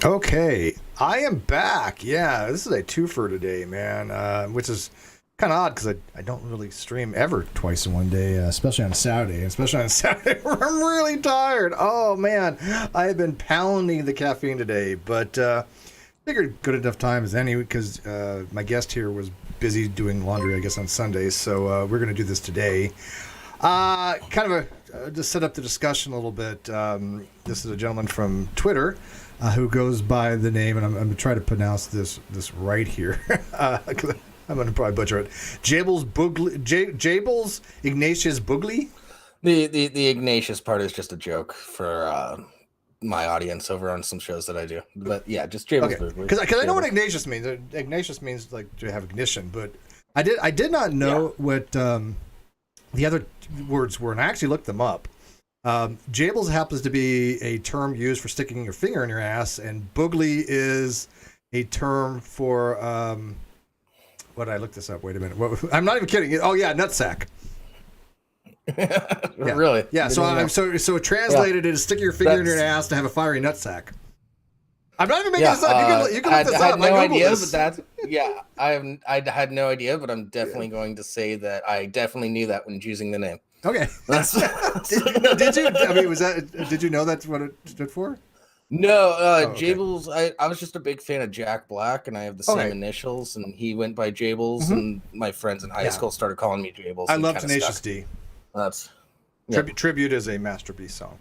Okay, I am back. Yeah, this is a twofer today, man, which is kind of odd because I don't really stream ever twice in one day, especially on Saturday. Especially on Saturday where I'm really tired. Oh, man, I have been pounding the caffeine today, but figured good enough time as any because my guest here was busy doing laundry, I guess, on Sundays, so we're going to do this today. Kind of just set up the discussion a little bit. This is a gentleman from Twitter who goes by the name, and I'm going to try to pronounce this right here. I'm going to probably butcher it. Jables Boogley, Jables Ignacious Boogley. The Ignacious part is just a joke for my audience over on some shows that I do. But yeah, just Jables Boogley. Because I know what Ignacious means. Ignacious means like to have ignition, but I did not know what the other words were, and I actually looked them up. Jables happens to be a term used for sticking your finger in your ass, and boogly is a term for what? I looked this up. Wait a minute. I'm not even kidding. Oh yeah, nutsack. Yeah. Really? Yeah. So translated it is stick your finger in your ass to have a fiery nutsack. I'm not even making this up. You can look this up. I had no idea, but that's I had no idea, but I'm definitely going to say that I definitely knew that when choosing the name. Okay. Did you? I mean, did you know that's what it stood for? No, Jables. I was just a big fan of Jack Black, and I have the same initials, and he went by Jables, and my friends in high school started calling me Jables. I love Tenacious D. That's Tribute is a Master B song.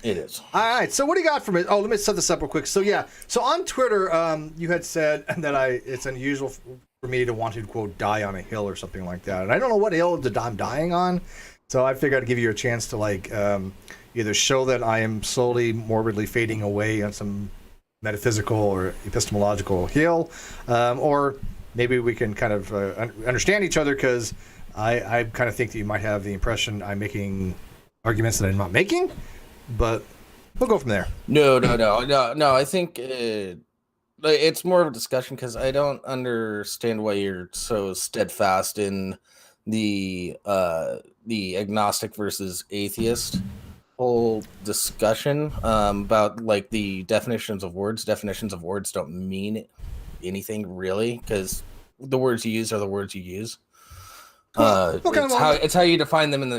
It is. All right. So what do you got from it? Oh, let me set this up real quick. So yeah. So on Twitter, you had said that it's unusual for me to want to quote die on a hill or something like that, and I don't know what hill I'm dying on. So I figured I'd give you a chance to either show that I am slowly, morbidly fading away on some metaphysical or epistemological hill, or maybe we can kind of understand each other because I kind of think that you might have the impression I'm making arguments that I'm not making. But we'll go from there. No. I think it's more of a discussion because I don't understand why you're so steadfast in the agnostic versus atheist whole discussion about like the definitions of words. Definitions of words don't mean anything really because the words you use are the words you use. It's how you define them in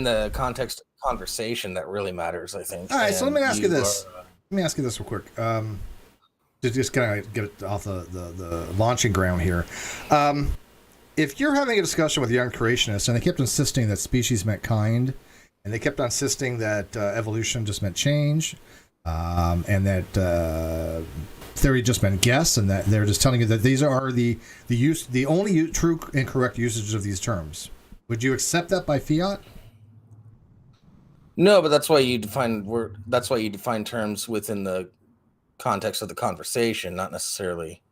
the context of conversation that really matters, I think. All right, so let me ask you this. Let me ask you this real quick. To just kind of get it off the launching ground here. If you're having a discussion with young creationists and they kept insisting that species meant kind, and they kept insisting that evolution just meant change, and that theory just meant guess, and that they're just telling you that these are the only true and correct usages of these terms. Would you accept that by fiat? No, but that's why you define terms within the context of the conversation, not necessarily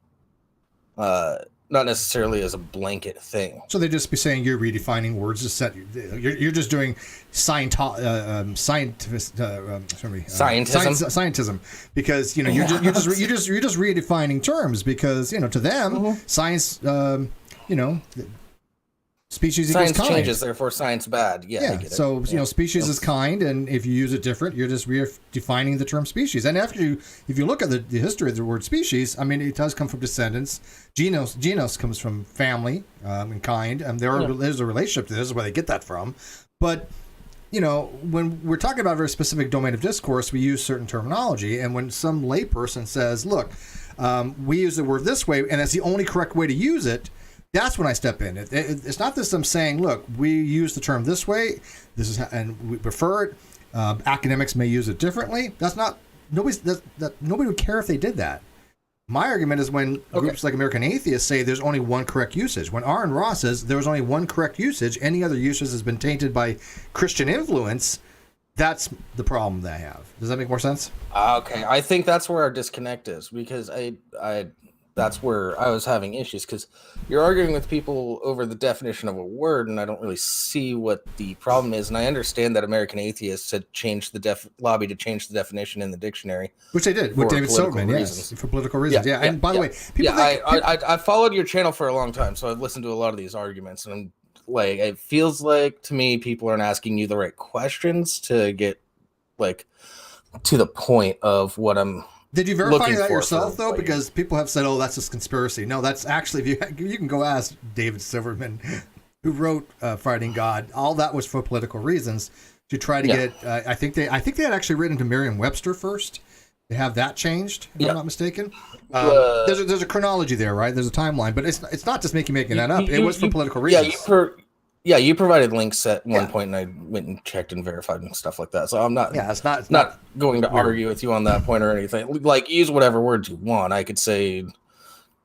as a blanket thing. So they'd just be saying you're redefining words to set. You're just doing scientism because you're just redefining terms because to them science species science equals kind. Changes, therefore science bad. Yeah. I get it. So species is kind, and if you use it different, you're just redefining the term species. And if you look at the history of the word species, I mean, it does come from descendants. Genus comes from family and kind, and there's a relationship to this. Is where they get that from. But when we're talking about a very specific domain of discourse, we use certain terminology. And when some layperson says, "Look, we use the word this way, and that's the only correct way to use it," that's when I step in. It's not this I'm saying, look, we use the term this way, and we prefer it. Academics may use it differently. Nobody would care if they did that. My argument is when groups like American Atheists say there's only one correct usage. When Aaron Ross says there's only one correct usage, any other usage has been tainted by Christian influence. That's the problem that I have. Does that make more sense? Okay, I think that's where our disconnect is because that's where I was having issues because you're arguing with people over the definition of a word, and I don't really see what the problem is. And I understand that American Atheists had lobbied to change the definition in the dictionary, which they did with David Silverman, for political reasons. Yeah. And by the way, I followed your channel for a long time, so I've listened to a lot of these arguments, and I'm like, it feels like to me people aren't asking you the right questions to get like to the point of what I'm Did you verify looking that for yourself, though? what you- Because people have said, oh, that's just conspiracy. No, that's actually, if you can go ask David Silverman, who wrote Fighting God. All that was for political reasons to try to get, I think they had actually written to Merriam-Webster first to have that changed, if I'm not mistaken. There's a chronology there, right? There's a timeline, but it's not just making that up. It was for political reasons. You provided links at one point, and I went and checked and verified and stuff like that. So I'm not, it's not going to weird. argue with you on that point or anything. Like, use whatever words you want. I could say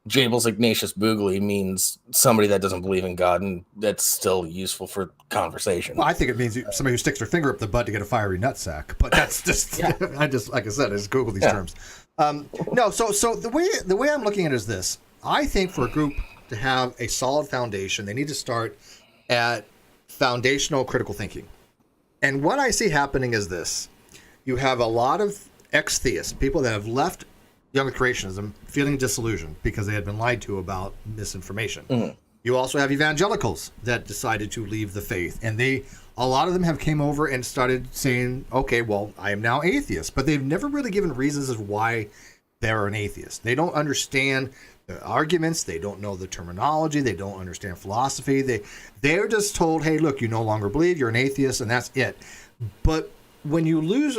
Jables, Ignatious, Boogley means somebody that doesn't believe in God, and that's still useful for conversation. Well, I think it means somebody who sticks their finger up the butt to get a fiery nutsack. But that's just, I just Google these terms. No, so the way I'm looking at it is this. I think for a group to have a solid foundation, they need to start at foundational critical thinking. And what I see happening is this. You have a lot of ex-theists, people that have left young creationism feeling disillusioned because they had been lied to about misinformation. Mm-hmm. You also have evangelicals that decided to leave the faith, and a lot of them have came over and started saying, okay, well, I am now atheist, but they've never really given reasons as why they're an atheist. They don't understand the arguments, they don't know the terminology, they don't understand philosophy. They're just told, hey, look, you no longer believe, you're an atheist, and that's it. But when you lose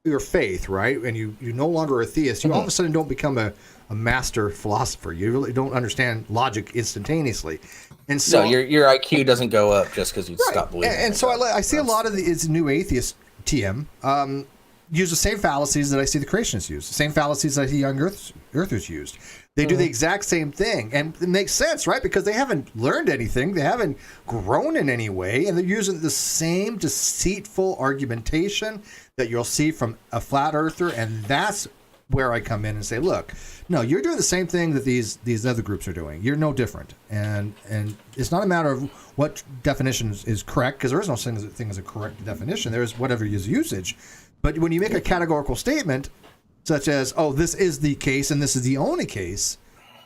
your faith, right, and you no longer a theist, you all of a sudden don't become a master philosopher. You really don't understand logic instantaneously. And so your IQ doesn't go up just because you stop believing. And so I see a lot of these new atheist TM use the same fallacies that I see the creationists use, the same fallacies that I see young earthers used. They do the exact same thing, and it makes sense, right? Because they haven't learned anything, they haven't grown in any way, and they're using the same deceitful argumentation that you'll see from a flat earther, and that's where I come in and say, look, no, you're doing the same thing that these other groups are doing. You're no different, and it's not a matter of what definition is correct, because there is no such thing as a correct definition. There is whatever is usage. But when you make a categorical statement, such as, oh, this is the case and this is the only case,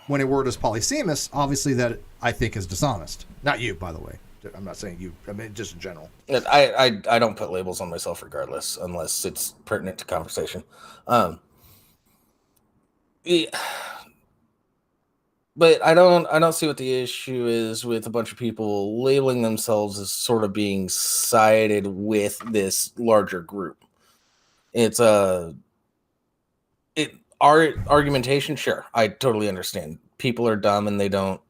when a word is polysemous, obviously that I think is dishonest. Not you, by the way. I'm not saying you. I mean, just in general. I don't put labels on myself regardless, unless it's pertinent to conversation. But I don't see what the issue is with a bunch of people labeling themselves as sort of being sided with this larger group. It's our argumentation, sure, I totally understand. People are dumb and they don't.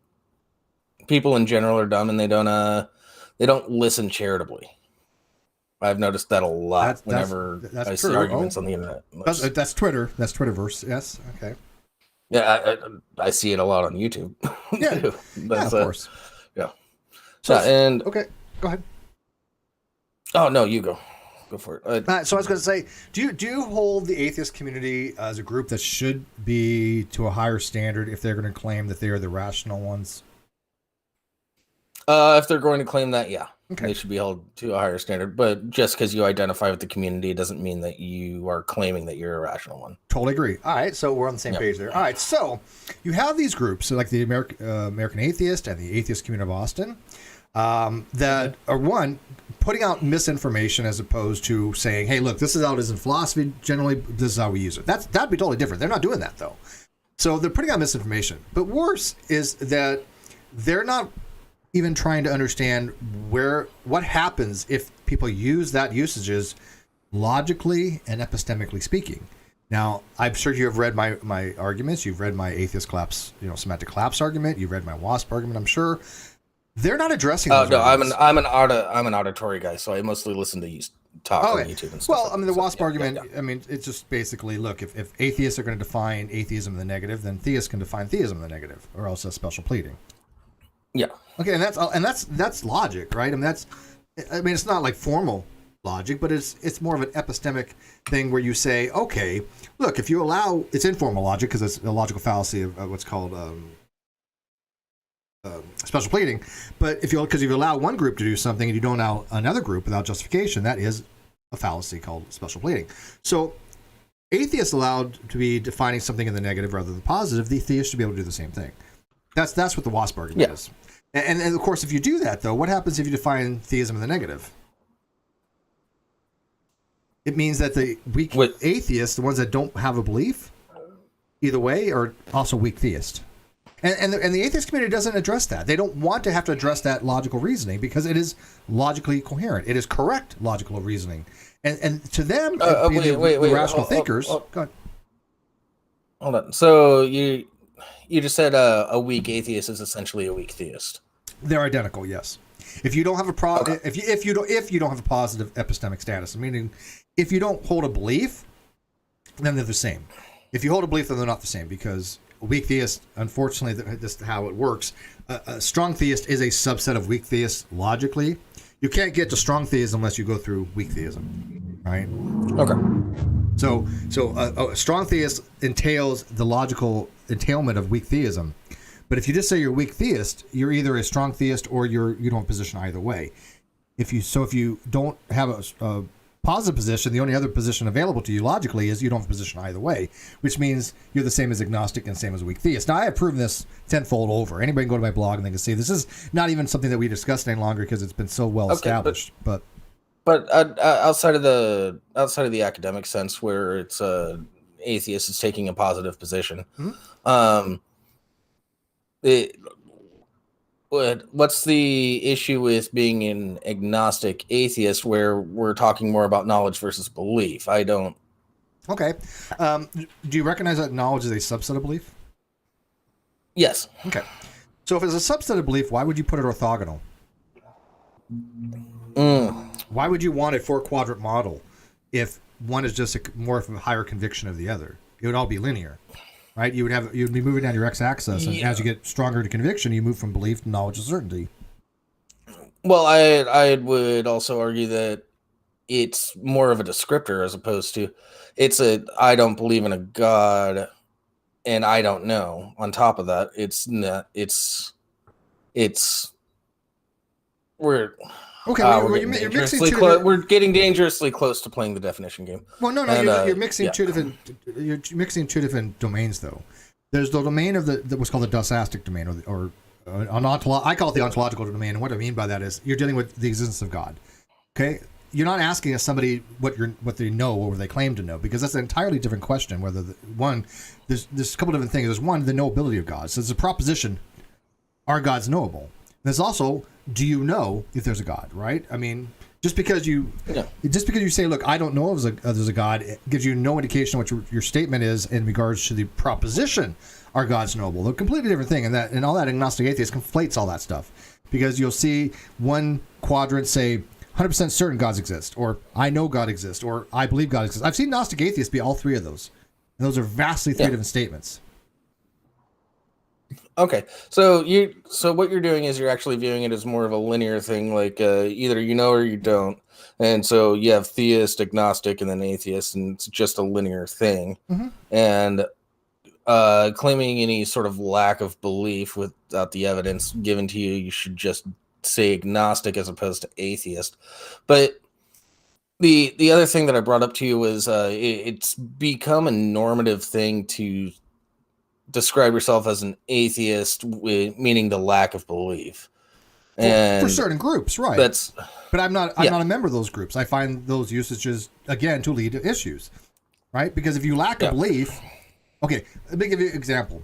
People in general are dumb and they don't listen charitably. I've noticed that a lot whenever I see arguments on the internet. That's Twitter. That's Twitterverse. Yes. Okay. Yeah, I see it a lot on YouTube. Yeah, of course. Yeah. Okay, go ahead. Oh no, you go. Go for it. So I was going to say, do you hold the atheist community as a group that should be to a higher standard if they're going to claim that they are the rational ones? If they're going to claim that, yeah, okay. They should be held to a higher standard. But just because you identify with the community doesn't mean that you are claiming that you're a rational one. Totally agree. All right, so we're on the same page there. All right, so you have these groups, so like the American Atheist and the Atheist Community of Austin, that are putting out misinformation as opposed to saying, hey, look, this is how it is in philosophy. Generally, this is how we use it. That'd be totally different. They're not doing that, though. So they're putting out misinformation. But worse is that they're not even trying to understand what happens if people use that usages logically and epistemically speaking. Now, I'm sure you have read my arguments. You've read my atheist collapse, semantic collapse argument. You've read my WASP argument, I'm sure. They're not addressing those arguments. I'm an auditory guy, so I mostly listen to you talk on YouTube and stuff. Well, I mean, the WASP argument, I mean, it's just basically, look, if atheists are going to define atheism in the negative, then theists can define theism in the negative, or else that's special pleading. Yeah. Okay, and that's logic, right? I mean, it's not like formal logic, but it's more of an epistemic thing where you say, okay, look, if you allow, it's informal logic because it's a logical fallacy of what's called special pleading. But if you allow one group to do something and you don't allow another group without justification, that is a fallacy called special pleading. So atheists allowed to be defining something in the negative rather than positive, the theists should be able to do the same thing. That's what the WASP argument is. And of course, if you do that, though, what happens if you define theism in the negative? It means that the weak atheists, the ones that don't have a belief, either way, or also weak theist. And the atheist community doesn't address that. They don't want to have to address that logical reasoning because it is logically coherent. It is correct logical reasoning. And to them, the rational thinkers. Go ahead. Hold on. So you just said a weak atheist is essentially a weak theist. They're identical, yes. If you don't have a if you don't have a positive epistemic status, meaning if you don't hold a belief, then they're the same. If you hold a belief, then they're not the same, because a weak theist, unfortunately, this is how it works. A strong theist is a subset of weak theists logically. You can't get to strong theism unless you go through weak theism, right? Okay. So a strong theist entails the logical entailment of weak theism. But if you just say you're a weak theist, you're either a strong theist or you don't position either way. If you don't have a positive position, the only other position available to you logically is you don't have a position either way, which means you're the same as agnostic and same as a weak theist. Now, I have proven this tenfold over. Anybody can go to my blog and they can see this is not even something that we discussed any longer because it's been so well established. But outside of the academic sense, where it's atheist is taking a positive position, what's the issue with being an agnostic atheist where we're talking more about knowledge versus belief? I don't. Okay. Do you recognize that knowledge is a subset of belief? Yes. Okay. So if it's a subset of belief, why would you put it orthogonal? Why would you want a 4-quadrant model if one is just more of a higher conviction of the other? It would all be linear. Right, you'd be moving down your x-axis, and as you get stronger to conviction, you move from belief to knowledge to certainty. Well, I would also argue that it's more of a descriptor as opposed to I don't believe in a God, and I don't know. On top of that, we're getting dangerously close to playing the definition game. Well, no, you're mixing two different domains, though. There's the domain of what's called the dosastic domain, or I call it the ontological domain. And what I mean by that is you're dealing with the existence of God. Okay, you're not asking somebody what they know or what they claim to know, because that's an entirely different question. Whether there's a couple different things. There's one, the knowability of God. So it's a proposition: are gods knowable? There's also, do you know if there's a God, right? I mean, just because you say, look, I don't know if there's a God, it gives you no indication what your statement is in regards to the proposition, are gods knowable? They're a completely different thing, and all that agnostic atheist conflates all that stuff, because you'll see one quadrant say 100% certain gods exist, or I know God exists, or I believe God exists. I've seen Gnostic atheists be all three of those, and those are vastly three different statements. Okay, so what you're doing is you're actually viewing it as more of a linear thing, like either you know or you don't, and so you have theist, agnostic, and then atheist, and it's just a linear thing. Mm-hmm. And claiming any sort of lack of belief without the evidence given to you, you should just say agnostic as opposed to atheist. But the other thing that I brought up to you was it's become a normative thing to describe yourself as an atheist, meaning the lack of belief. And for certain groups, right? But I'm not a member of those groups. I find those usages, again, to lead to issues, right? Because if you lack a belief, okay, let me give you an example.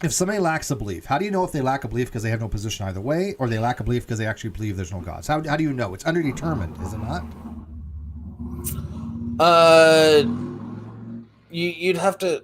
If somebody lacks a belief, how do you know if they lack a belief because they have no position either way, or they lack a belief because they actually believe there's no gods? How do you know? It's underdetermined, is it not? You'd have to.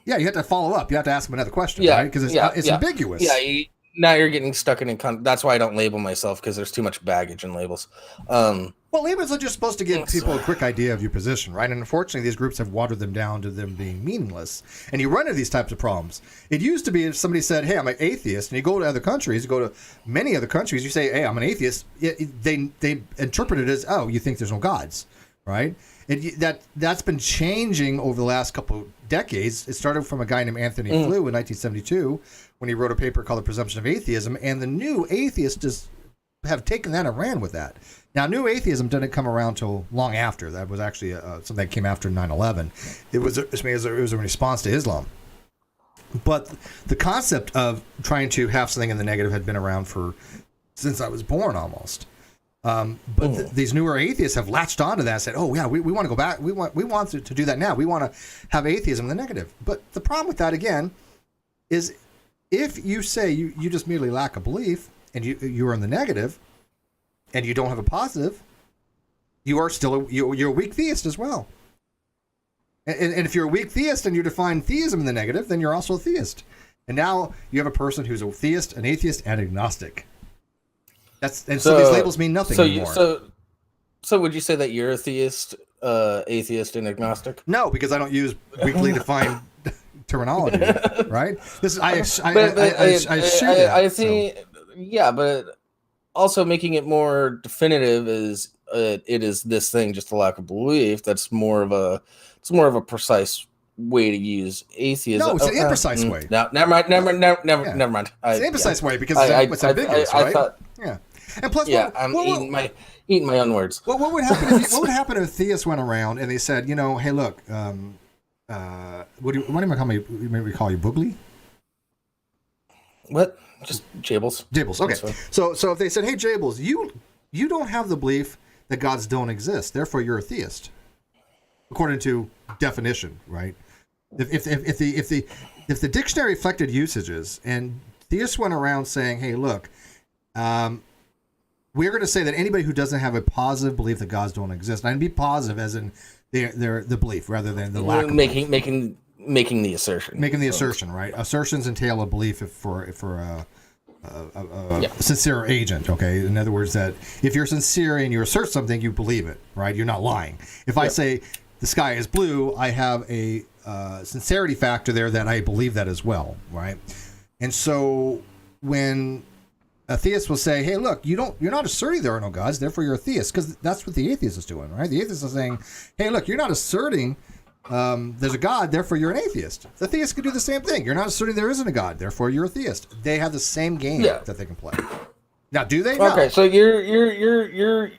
Yeah, you have to follow up. You have to ask them another question, right? Because it's ambiguous. Yeah, now you're getting stuck in. That's why I don't label myself, because there's too much baggage in labels. Well, labels are just supposed to give people a quick idea of your position, right? And unfortunately, these groups have watered them down to them being meaningless. And you run into these types of problems. It used to be if somebody said, "Hey, I'm an atheist," and you go to other countries, you go to many other countries, you say, "Hey, I'm an atheist." They interpret it as, "Oh, you think there's no gods," right? That's been changing over the last couple of decades. It started from a guy named Anthony Flew in 1972 when he wrote a paper called The Presumption of Atheism, and the new atheists have taken that and ran with that. Now, new atheism didn't come around till long after. That was actually something that came after 9/11. It was a response to Islam. But the concept of trying to have something in the negative had been around since I was born almost. These newer atheists have latched onto that and said, oh, yeah, we want to go back. We want to do that now. We want to have atheism in the negative. But the problem with that, again, is if you say you just merely lack a belief and you are in the negative and you don't have a positive, you are still you're a weak theist as well. And if you're a weak theist and you define theism in the negative, then you're also a theist. And now you have a person who's a theist, an atheist, and agnostic. So these labels mean nothing anymore. So would you say that you're a theist, atheist, and agnostic? No, because I don't use weakly defined terminology, right? This is I think yeah, but also making it more definitive is it is this thing, just a lack of belief. That's more of a precise way to use atheism. No, it's an imprecise way. No, never mind. Never mind. It's an imprecise way because it's ambiguous, right? Yeah. And plus, I'm eating my own words. What would happen if theists went around and they said, hey, look, what do you call me? Maybe call you Boogley? What? Just Jables. Jables. Okay. So if they said, hey, Jables, you don't have the belief that gods don't exist, therefore you're a theist, according to definition, right? If the dictionary reflected usages and theists went around saying, hey, look, we're going to say that anybody who doesn't have a positive belief that gods don't exist, and be positive as in the belief rather than the lack of belief. Making the assertion. Making the assertion, right? Assertions entail a belief for a sincere agent, okay? In other words, that if you're sincere and you assert something, you believe it, right? You're not lying. If I say the sky is blue, I have a sincerity factor there that I believe that as well, right? And so when a theist will say, hey, look, you're not asserting there are no gods, therefore you're a theist, because that's what the atheist is doing, right? The atheist is saying, hey, look, you're not asserting there's a God, therefore you're an atheist. The theist could do the same thing. You're not asserting there isn't a God, therefore you're a theist. They have the same game that they can play. Now, do they? Okay, so you're.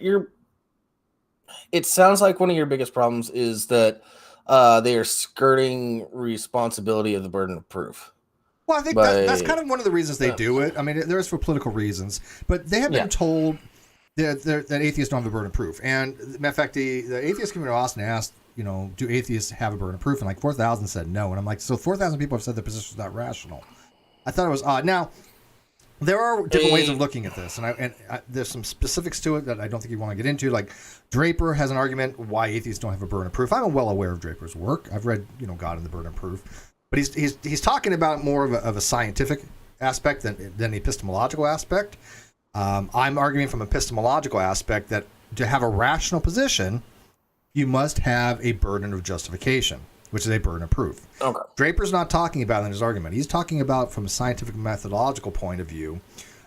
It sounds like one of your biggest problems is that they are skirting responsibility of the burden of proof. Well, I think that's kind of one of the reasons they do it. I mean, there is for political reasons, but they have been told that atheists don't have the burden of proof. And matter of fact, the atheist community of Austin asked, do atheists have a burden of proof? And like 4,000 said no. And I'm like, so 4,000 people have said the position is not rational. I thought it was odd. Now, there are different ways of looking at this, and there's some specifics to it that I don't think you want to get into. Like Draper has an argument why atheists don't have a burden of proof. I'm well aware of Draper's work. I've read, God and the Burden of Proof, but he's talking about more of a scientific aspect than the epistemological aspect. I'm arguing from an epistemological aspect that to have a rational position, you must have a burden of justification, which is a burden of proof. Okay. Draper's not talking about in his argument. He's talking about from a scientific methodological point of view.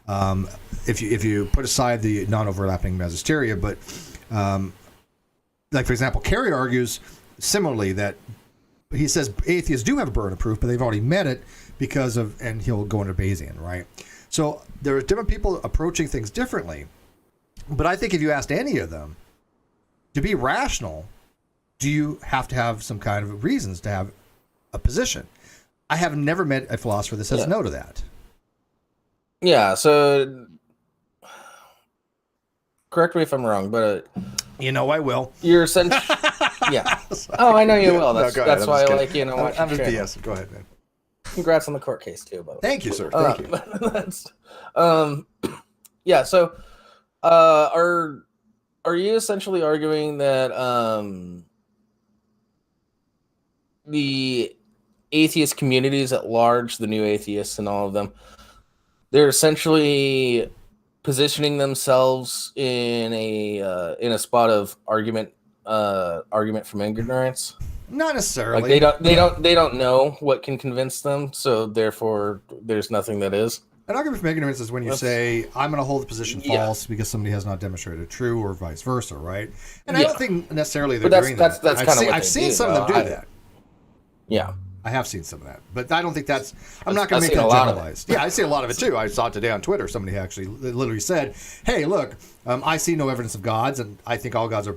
If you put aside the non-overlapping magisteria, but like for example, Carey argues similarly that he says atheists do have a burden of proof, but they've already met it because of, and he'll go into Bayesian, right? So there are different people approaching things differently. But I think if you asked any of them, to be rational, do you have to have some kind of reasons to have a position? I have never met a philosopher that says no to that. Yeah, so correct me if I'm wrong, but I will. You're essentially yeah. Oh, I know you will. That's why I like you. I'm just BS. Go ahead, man. Congrats on the court case too, by the way. Thank you, sir. Thank you. Yeah. So, are you essentially arguing that the atheist communities at large, the new atheists and all of them, they're essentially positioning themselves in a spot of argument from ignorance? Not necessarily. Like they don't know what can convince them, so therefore there's nothing that is. An argument from ignorance is when you say, I'm going to hold the position false because somebody has not demonstrated true, or vice versa, right? And I don't think necessarily they're doing that. That's kind of what I've seen some of them do that. Yeah. I have seen some of that. But I don't think that's... I'm not going to make that generalized. Yeah, I see a lot of it too. I saw it today on Twitter. Somebody actually literally said, hey, look, I see no evidence of gods, and I think all gods are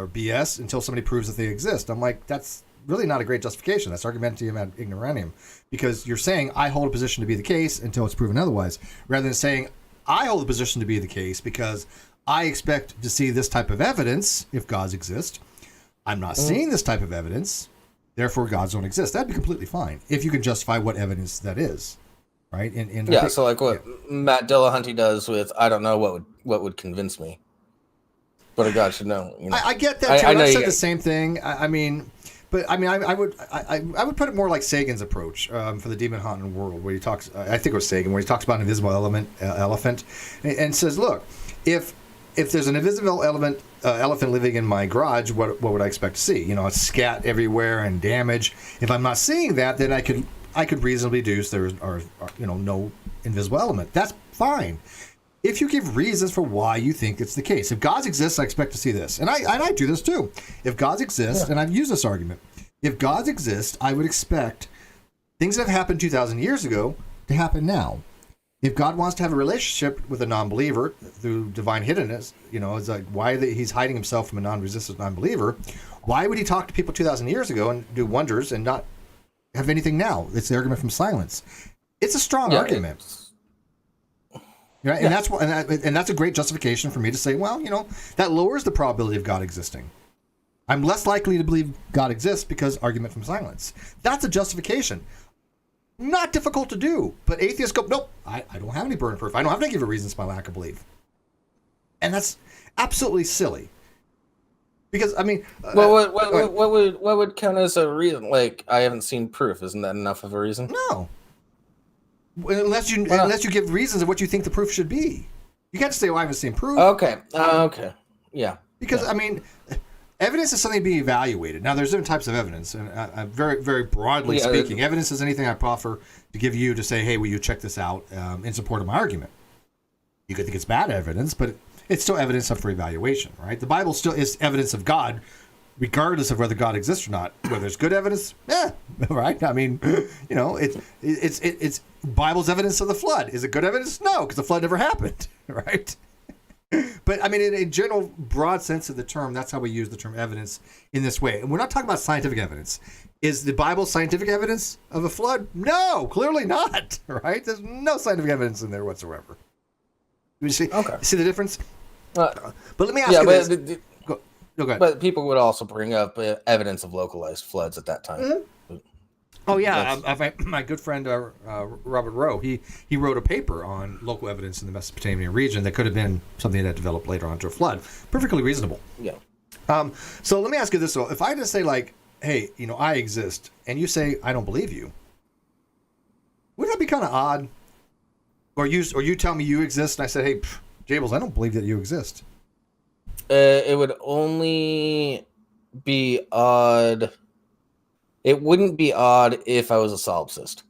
BS until somebody proves that they exist. I'm like, that's really not a great justification. That's argumentium ad ignorantium, because you're saying I hold a position to be the case until it's proven otherwise, rather than saying I hold a position to be the case because I expect to see this type of evidence if gods exist. I'm not seeing this type of evidence, therefore gods don't exist. That'd be completely fine if you can justify what evidence that is, right? And so like what Matt Dillahunty does with I don't know what would convince me, but a god should know. You know? I get that too. I said the same thing. I would put it more like Sagan's approach for the demon haunted world, where he talks. I think it was Sagan, where he talks about an invisible elephant, and says, "Look, if there's an invisible elephant living in my garage, what would I expect to see? You know, it's scat everywhere and damage. If I'm not seeing that, then I could reasonably deduce there are no invisible element. That's fine." If you give reasons for why you think it's the case. If gods exist, I expect to see this. And I do this too. If gods exist, and I've used this argument, if gods exist, I would expect things that have happened 2,000 years ago to happen now. If God wants to have a relationship with a non-believer through divine hiddenness, it's like why he's hiding himself from a non-resistant non-believer, why would he talk to people 2,000 years ago and do wonders and not have anything now? It's the argument from silence. It's a strong argument. Right? And that's and that's a great justification for me to say, well, that lowers the probability of God existing. I'm less likely to believe God exists because argument from silence. That's a justification. Not difficult to do, but atheists go, nope, I don't have any burden proof. I don't have to give a reasons for my lack of belief. And that's absolutely silly. Because what would count as a reason? Like, I haven't seen proof. Isn't that enough of a reason? No. Unless you give reasons of what you think the proof should be. You can't just say, well, I haven't seen proof. Okay. Yeah. Because, evidence is something being evaluated. Now, there's different types of evidence, and very, very broadly speaking, evidence is anything I proffer to give you to say, hey, will you check this out in support of my argument? You could think it's bad evidence, but it's still evidence up for evaluation, right? The Bible still is evidence of God, regardless of whether God exists or not. Whether it's good evidence, right? It's Bible's evidence of the flood. Is it good evidence? No, because the flood never happened, right? But in a general, broad sense of the term, that's how we use the term evidence in this way. And we're not talking about scientific evidence. Is the Bible scientific evidence of a flood? No, clearly not, right? There's no scientific evidence in there whatsoever. You see, see the difference? But let me ask you this. Go ahead. But people would also bring up evidence of localized floods at that time. Mm-hmm. Oh yeah, my good friend Robert Rowe, he wrote a paper on local evidence in the Mesopotamian region that could have been something that developed later on to a flood. Perfectly reasonable. Yeah. So let me ask you this though: if I just say like, "Hey, I exist," and you say, "I don't believe you," wouldn't that be kind of odd? Or you tell me you exist, and I said, "Hey, Jables, I don't believe that you exist." It would only be odd. It wouldn't be odd if I was a solipsist,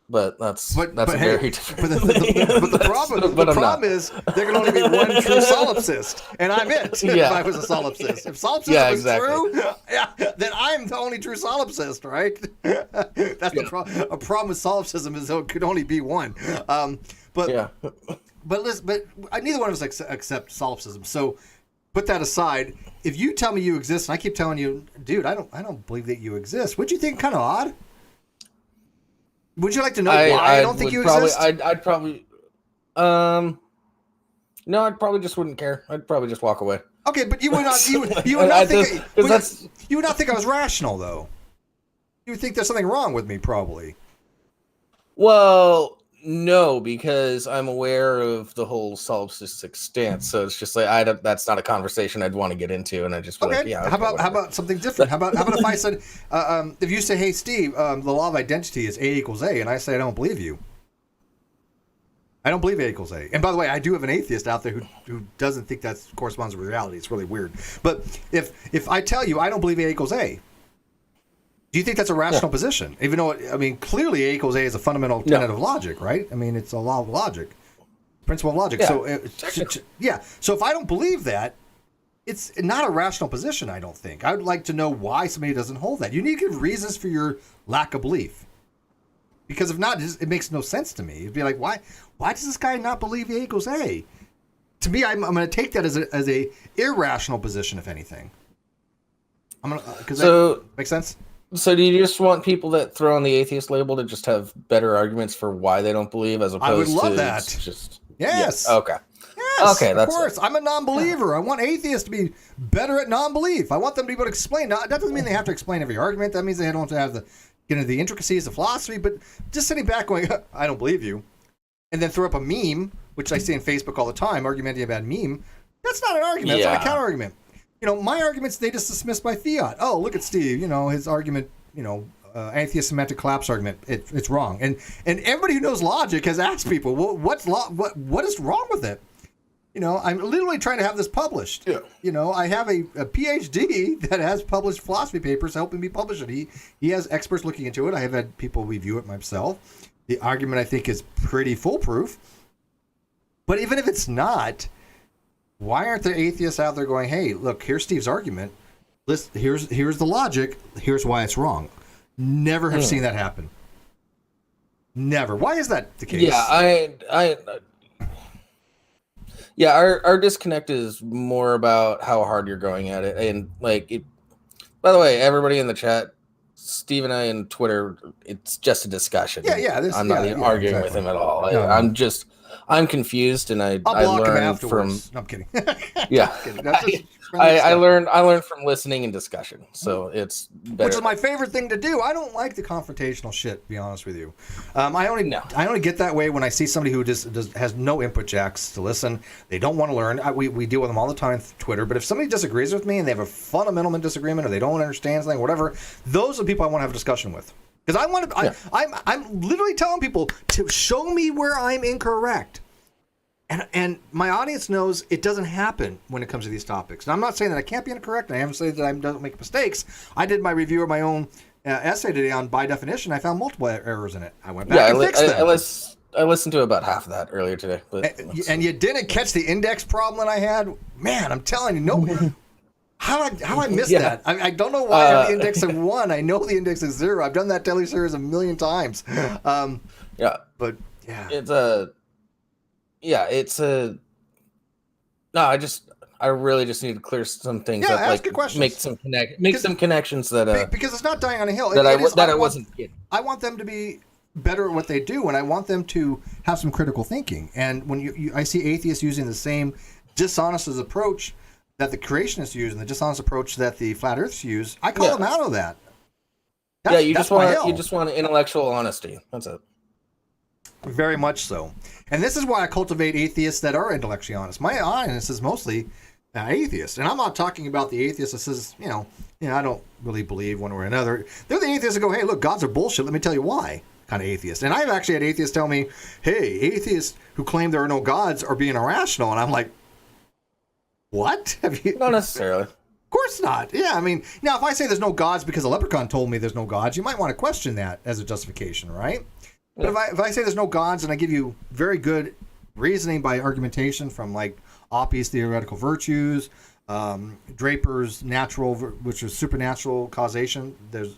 but that's very different. But the problem is there can only be one true solipsist, and I'm it. If I was a solipsist, if solipsism true, then I'm the only true solipsist, right? That's the problem. A problem with solipsism is there could only be one. But neither one of us accept solipsism. So put that aside. If you tell me you exist, and I keep telling you, dude, I don't believe that you exist. Would you think kind of odd? Would you like to know why I don't think you exist? I'd probably, no, I'd probably just wouldn't care. I'd probably just walk away. Okay, but you would not. You would not think I was rational, though. You would think there's something wrong with me, probably. Well, no, because I'm aware of the whole solipsistic stance, so it's just like that's not a conversation I'd want to get into, and I just okay. How about something different? How about if I said, if you say, "Hey, Steve, the law of identity is A equals A," and I say, "I don't believe you. I don't believe A equals A." And by the way, I do have an atheist out there who doesn't think that corresponds with reality. It's really weird. But if I tell you I don't believe A equals A, do you think that's a rational position? Even though, clearly A equals A is a fundamental tenet of logic, right? It's a law of logic, principle of logic. Yeah, So if I don't believe that, it's not a rational position, I don't think. I would like to know why somebody doesn't hold that. You need to give reasons for your lack of belief. Because if not, it makes no sense to me. It'd be like, why does this guy not believe A equals A? To me, I'm going to take that as a irrational position, if anything. That makes sense? So do you just want people that throw on the atheist label to just have better arguments for why they don't believe, as opposed to... I would love that. Just yes. Yeah. Okay. Yes, Okay, of course. I'm a non-believer. I want atheists to be better at non-belief. I want them to be able to explain. Now, that doesn't mean they have to explain every argument. That means they don't have to have get into the intricacies of philosophy. But just sitting back going, I don't believe you, and then throw up a meme, which I see on Facebook all the time, argumenting about meme. That's not an argument. That's not a counter-argument. My arguments, they just dismiss by fiat. Oh, look at Steve. His argument, atheist semantic collapse argument. It's wrong. And everybody who knows logic has asked people, well, what is wrong with it? I'm literally trying to have this published. Yeah. I have a PhD that has published philosophy papers helping me publish it. He has experts looking into it. I have had people review it myself. The argument, I think, is pretty foolproof. But even if it's not, why aren't there atheists out there going, hey, look, here's Steve's argument. Here's the logic. Here's why it's wrong. Never have seen that happen. Never. Why is that the case? Yeah, our disconnect is more about how hard you're going at it. And by the way, everybody in the chat, Steve and I in Twitter, it's just a discussion. Yeah. I'm not arguing with him at all. No. I'm confused, and I learned from. No, I'm kidding. Yeah, I learned from listening and discussion. So it's better. Which is my favorite thing to do. I don't like the confrontational shit, to be honest with you. I only get that way when I see somebody who just has no input jacks to listen. They don't want to learn. We deal with them all the time through Twitter. But if somebody disagrees with me and they have a fundamental disagreement, or they don't understand something, whatever, those are the people I want to have a discussion with. Because I want to, I'm literally telling people to show me where I'm incorrect. And my audience knows it doesn't happen when it comes to these topics. And I'm not saying that I can't be incorrect. And I haven't said that I don't make mistakes. I did my review of my own essay today on by definition. I found multiple errors in it. I went back and fixed them. I listened to about half of that earlier today. But and you didn't catch the index problem that I had? Man, I'm telling you, no. How I missed that? I don't know why I have the index of 1. I know the index is 0. I've done that daily series a million times. But yeah. I really just need to clear some things up. Ask your questions. Make some connections that because it's not dying on a hill. I wasn't getting. I want them to be better at what they do, and I want them to have some critical thinking. And when I see atheists using the same dishonest approach that the creationists use and the dishonest approach that the flat earths use, I call them out of that. You just want intellectual honesty. That's it. Very much so. And this is why I cultivate atheists that are intellectually honest. My audience is mostly atheists. And I'm not talking about the atheists that says, I don't really believe one way or another. They're the atheists that go, hey, look, gods are bullshit. Let me tell you why. Kind of atheist. And I've actually had atheists tell me, hey, atheists who claim there are no gods are being irrational. And I'm like, what? Not necessarily. Of course not. Yeah, I mean, now if I say there's no gods because a leprechaun told me there's no gods, you might want to question that as a justification, right? But if I say there's no gods and I give you very good reasoning by argumentation from like Oppi's theoretical virtues, Draper's natural, which is supernatural causation, there's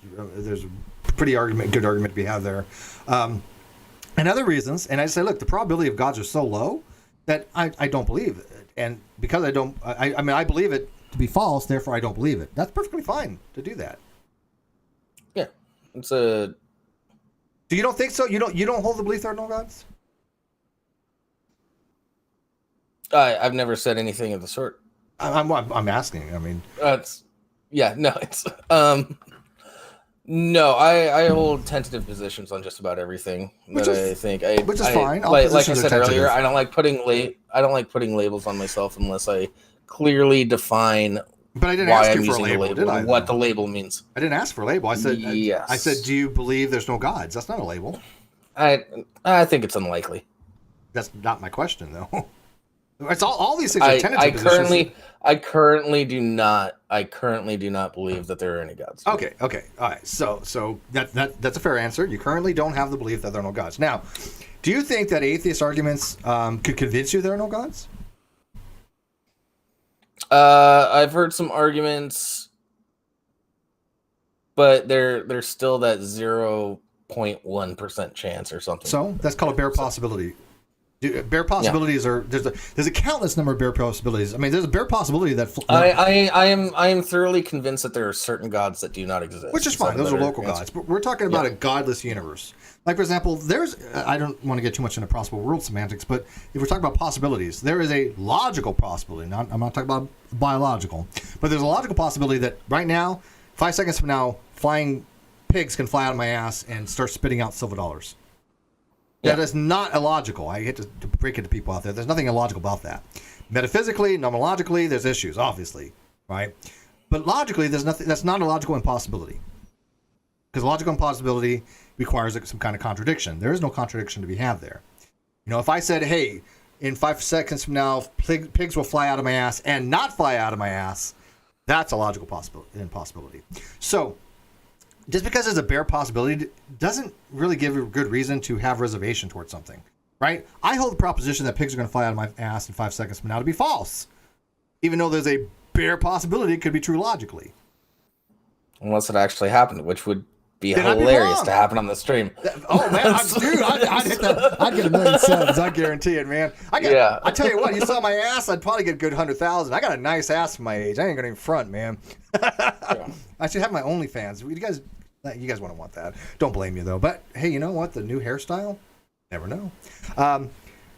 a pretty good argument to be had there, and other reasons, and I say, look, the probability of gods are so low that I don't believe it. And because I believe it to be false, therefore I don't believe it. That's perfectly fine to do that. Yeah, it's a. So you don't think so? You don't hold the belief there are no gods? I've never said anything of the sort. I'm asking. I mean, no, I hold tentative positions on just about everything. Which is fine. Like I said earlier, I don't like putting labels on myself unless I clearly define. But I didn't ask you for a label, did I? What the label means. I didn't ask for a label. I said, yes. I said, do you believe there's no gods? That's not a label. I think it's unlikely. That's not my question, though. It's all these things are tentative positions. I currently do not believe that there are any gods. Okay, all right. So that's a fair answer. You currently don't have the belief that there are no gods. Now, do you think that atheist arguments could convince you there are no gods? I've heard some arguments, but there's still that 0.1% chance or something. So that's called a bare possibility. Bare possibilities are there's a countless number of bare possibilities. I mean, there's a bare possibility that I am thoroughly convinced that there are certain gods that do not exist, which is fine. Those are local gods, but we're talking about a godless universe. Like, for example, I don't want to get too much into possible world semantics, but if we're talking about possibilities, there is a logical possibility. I'm not talking about biological, but there's a logical possibility that right now, 5 seconds from now, flying pigs can fly out of my ass and start spitting out silver dollars. That is not illogical. I hate to break it to people out there. There's nothing illogical about that. Metaphysically, nomonologically, there's issues, obviously, right? But logically, there's nothing. That's not a logical impossibility. Because logical impossibility requires some kind of contradiction. There is no contradiction to be had there. You know, if I said, hey, in 5 seconds from now, pigs will fly out of my ass and not fly out of my ass, that's a logical impossibility. So, just because there's a bare possibility doesn't really give a good reason to have reservation towards something, right? I hold the proposition that pigs are going to fly out of my ass in 5 seconds from now to be false, even though there's a bare possibility it could be true logically. Unless it actually happened, which would be hilarious to happen on the stream. Oh man, dude, I'd hit that. I'd get 1 million subs. I guarantee it, man. I tell you what, you saw my ass, I'd probably get a good 100,000. I got a nice ass for my age. I ain't gonna even front, man. I should have my OnlyFans. You guys want that? Don't blame you though. But hey, you know what? The new hairstyle, never know.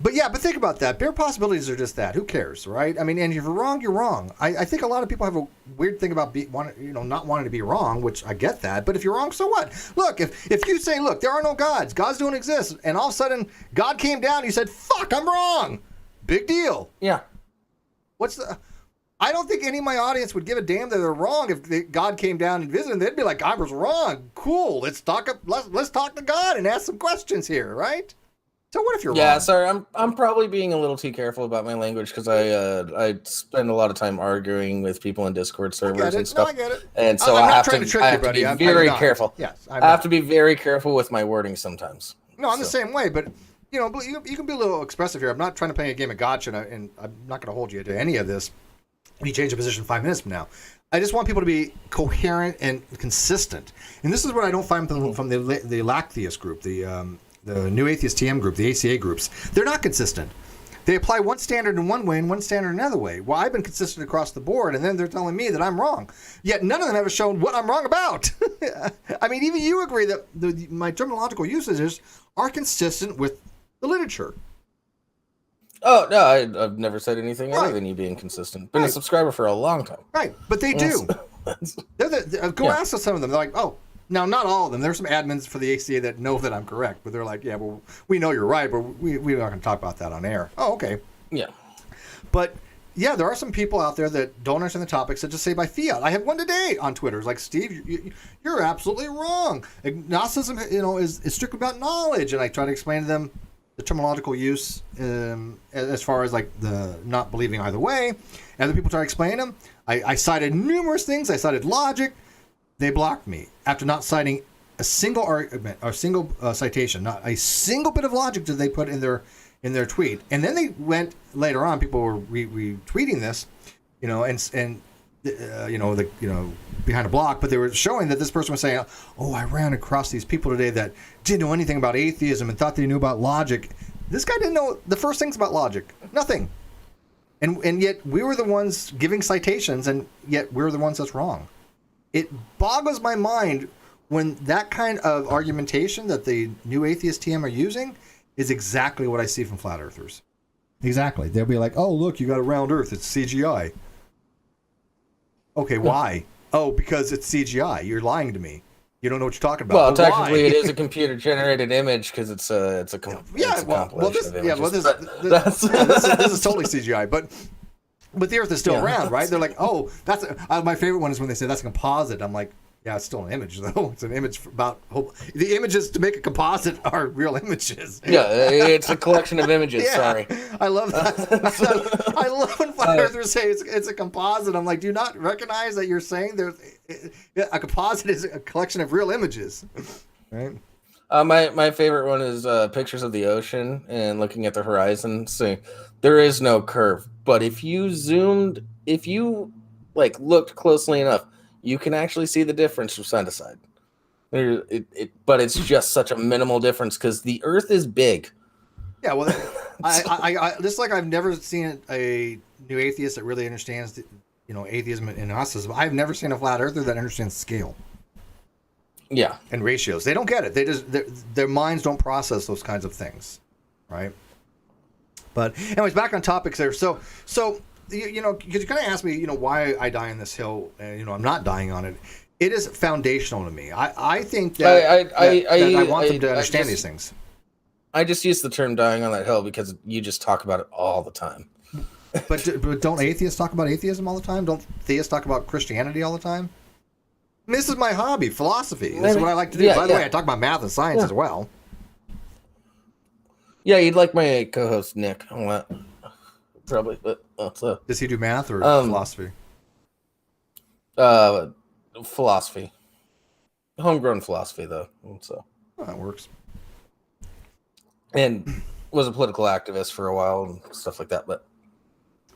But think about that. Bare possibilities are just that. Who cares, right? I mean, and if you're wrong, you're wrong. I think a lot of people have a weird thing about not wanting to be wrong, which I get that. But if you're wrong, so what? Look, if you say, look, there are no gods, gods don't exist, and all of a sudden God came down, and you said, fuck, I'm wrong. Big deal. Yeah. I don't think any of my audience would give a damn that they're wrong if God came down and visited. They'd be like, I was wrong. Cool. Let's talk to God and ask some questions here, right? So what if you're wrong? Yeah, sorry, I'm probably being a little too careful about my language because I spend a lot of time arguing with people in Discord servers and stuff. I get it. And so I have to be very careful. Yes, I have to be very careful with my wording sometimes. No, I'm the same way, but you can be a little expressive here. I'm not trying to play a game of gotcha, and I'm not going to hold you to any of this. You change a position 5 minutes from now. I just want people to be coherent and consistent. And this is what I don't find from the Lactheist group, the New Atheist TM group, the ACA groups. They're not consistent. They apply one standard in one way and one standard another way. Well, I've been consistent across the board, and then they're telling me that I'm wrong. Yet none of them have shown what I'm wrong about. I mean, even you agree that my terminological usages are consistent with the literature. Oh, no, I've never said anything other than you being consistent. Been a subscriber for a long time. Right, but they do. Go ask some of them. They're like, oh, now not all of them. There's some admins for the ACA that know that I'm correct, but they're like, yeah, well, we know you're right, but we're not going to talk about that on air. Oh, okay. Yeah. But, yeah, there are some people out there that don't understand the topics that just say by fiat. I have one today on Twitter. It's like, Steve, you're absolutely wrong. Gnosticism, is strictly about knowledge. And I try to explain to them the terminological use as far as like the not believing either way. Other people try to explain them. I cited numerous things. I cited logic. They blocked me after not citing a single argument or single citation. Not a single bit of logic did they put in their tweet. And then they went later on. People were retweeting this, behind a block, but they were showing that this person was saying, oh, I ran across these people today that didn't know anything about atheism and thought they knew about logic. This guy didn't know the first things about logic. Nothing. And yet we were the ones giving citations, and yet we're the ones that's wrong. It boggles my mind when that kind of argumentation that the New Atheist TM are using is exactly what I see from flat earthers. Exactly. They'll be like, oh, look, you got a round earth. It's CGI. Okay, why? Oh, because it's CGI. You're lying to me. You don't know what you're talking about. Well, technically, it is a computer-generated image because it's a compilation of images. This is totally CGI. But the Earth is still around, right? They're like, oh, that's my favorite one is when they say that's a composite. I'm like, yeah, it's still an image though. It's an image about the images to make a composite are real images. Yeah, it's a collection of images. Yeah, sorry, I love that. I love when flat earthers say it's a composite. I'm like, do you not recognize that you're saying there's a composite is a collection of real images, right? My favorite one is pictures of the ocean and looking at the horizon. Saying there is no curve, but if you looked closely enough, you can actually see the difference from side to side. But it's just such a minimal difference because the Earth is big. Yeah, well, I just like I've never seen a new atheist that really understands, atheism and Gnosticism. I've never seen a flat earther that understands scale. Yeah. And ratios. They don't get it. They just their minds don't process those kinds of things, right? But anyways, back on topics there. So because you're going to ask me, why I die on this hill, and I'm not dying on it. It is foundational to me. I think that I want them to understand these things. I just use the term dying on that hill because you just talk about it all the time. But don't atheists talk about atheism all the time? Don't theists talk about Christianity all the time? I mean, this is my hobby, philosophy. This is what I like to do. By the way, I talk about math and science as well. Yeah, you'd like my co-host Nick on that, probably. But does he do math or philosophy? Philosophy, homegrown philosophy, though. So that works. And was a political activist for a while and stuff like that. But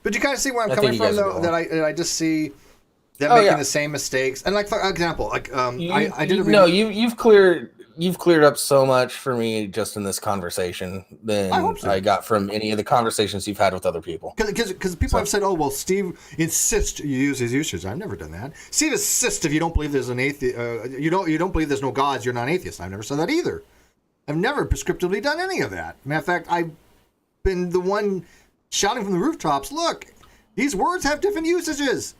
you kind of see where I'm coming from, though. That I just see them making the same mistakes. And like for example, like I did. You've cleared up so much for me just in this conversation than I got from any of the conversations you've had with other people. Because people have said, "Oh, well, Steve insists you use his usage." I've never done that. Steve insists if you don't believe there's an atheist, you don't believe there's no gods, you're not an atheist. I've never said that either. I've never prescriptively done any of that. Matter of fact, I've been the one shouting from the rooftops, "Look, these words have different usages."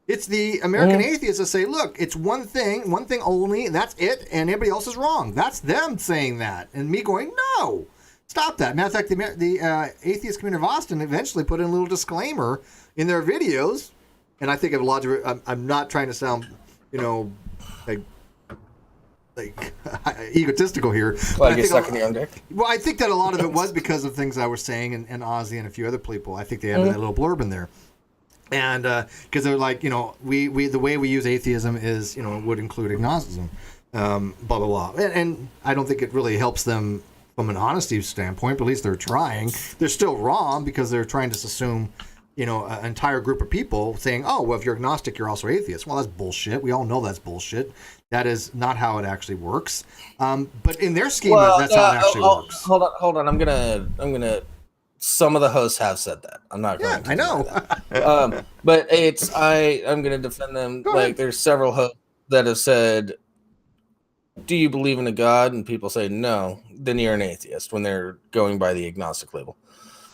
It's the American atheists that say, look, it's one thing only, and that's it, and everybody else is wrong. That's them saying that. And me going, no, stop that. Matter of fact, the atheist community of Austin eventually put in a little disclaimer in their videos, and I think of a lot of, I'm not trying to sound, like egotistical here. Like you're sucking your own dick? Well, I think that a lot of it was because of things I was saying, and Ozzy and a few other people. I think they added that little blurb in there. And because they're like, we the way we use atheism is, would include agnosticism, blah, blah, blah. And I don't think it really helps them from an honesty standpoint, but at least they're trying. They're still wrong because they're trying to assume, an entire group of people saying, oh, well, if you're agnostic, you're also atheist. Well, that's bullshit. We all know that's bullshit. That is not how it actually works. But in their schema, that's how it actually works. Hold on. I'm gonna. Some of the hosts have said that. I'm not going to. I know. But I'm going to defend them. There's several hosts that have said, do you believe in a God? And people say no. Then you're an atheist when they're going by the agnostic label.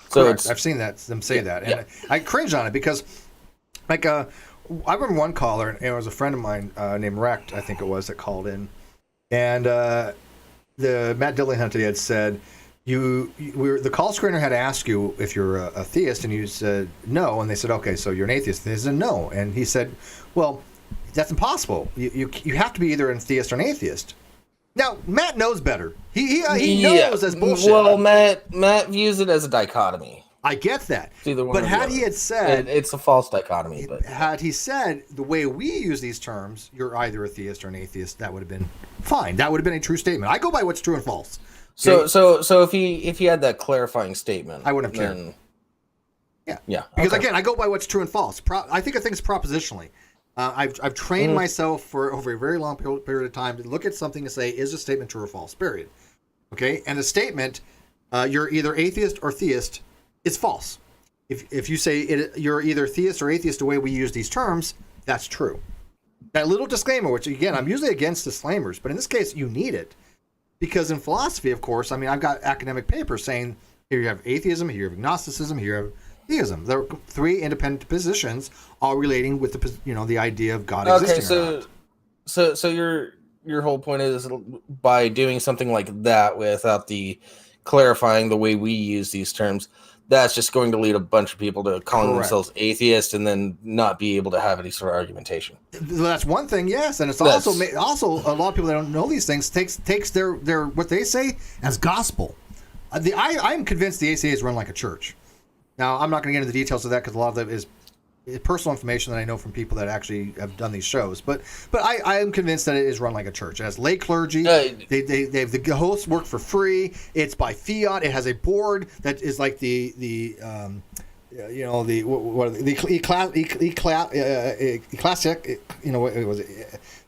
So I've seen them say that. And I cringe on it because, I remember one caller, and it was a friend of mine named Rect, I think it was, that called in. And the Matt Dillingham today had said, the call screener had asked you if you're a theist, and you said no, and they said, okay, so you're an atheist. They said no, and he said, well, that's impossible. You have to be either a theist or an atheist. Now, Matt knows better. He knows that's bullshit. Well, Matt views it as a dichotomy. I get that. But had he had said... It's a false dichotomy. But had he said, the way we use these terms, you're either a theist or an atheist, that would have been fine. That would have been a true statement. I go by what's true and false. So if he had that clarifying statement, I wouldn't have cared. Yeah. Because again, I go by what's true and false. I think of things propositionally. I've trained myself for over a very long period of time to look at something and say, is a statement true or false? Period. Okay, and the statement, you're either atheist or theist, is false. If you say you're either theist or atheist, the way we use these terms, that's true. That little disclaimer, which again, I'm usually against disclaimers, but in this case, you need it. Because in philosophy, of course, I've got academic papers saying here you have atheism, here you have agnosticism, here you have theism. There are three independent positions, all relating with the idea of God existing or not. So your whole point is by doing something like that without the clarifying the way we use these terms, that's just going to lead a bunch of people to calling themselves atheist and then not be able to have any sort of argumentation. That's one thing, yes, and it's also a lot of people that don't know these things takes their what they say as gospel. I'm convinced the ACA is run like a church. Now, I'm not going to get into the details of that because a lot of that is personal information that I know from people that actually have done these shows. But I am convinced that it is run like a church. It has lay clergy. The hosts work for free. It's by fiat. It has a board that is like the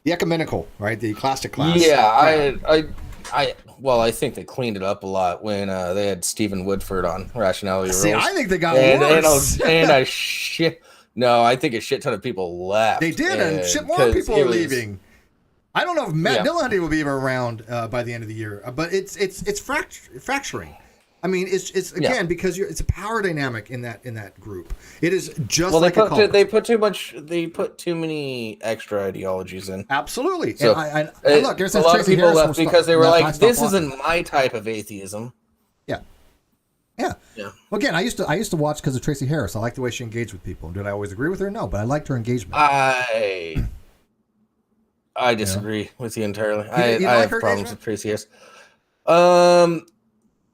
ecumenical, right? The ecclesiastic class. Yeah, right? well, I think they cleaned it up a lot when they had Stephen Woodford on Rationality See, Rules. I think they got worse. worse. And a shit. No, I think a shit ton of people left. They did, and shit more people are leaving. I don't know if Matt Dillahunty will be even around by the end of the year, but it's fracturing. I mean, it's again because it's a power dynamic in that group. It is just like a cult. They put too many extra ideologies in. Absolutely. So and look, there's a lot Tracy of people Harris left because they were like, "This isn't my type of atheism." Yeah. Well, again, I used to watch because of Tracy Harris. I like the way she engaged with people. Did I always agree with her? No, but I liked her engagement. I disagree with you entirely. You I like have her problems engagement? with Tracy Harris.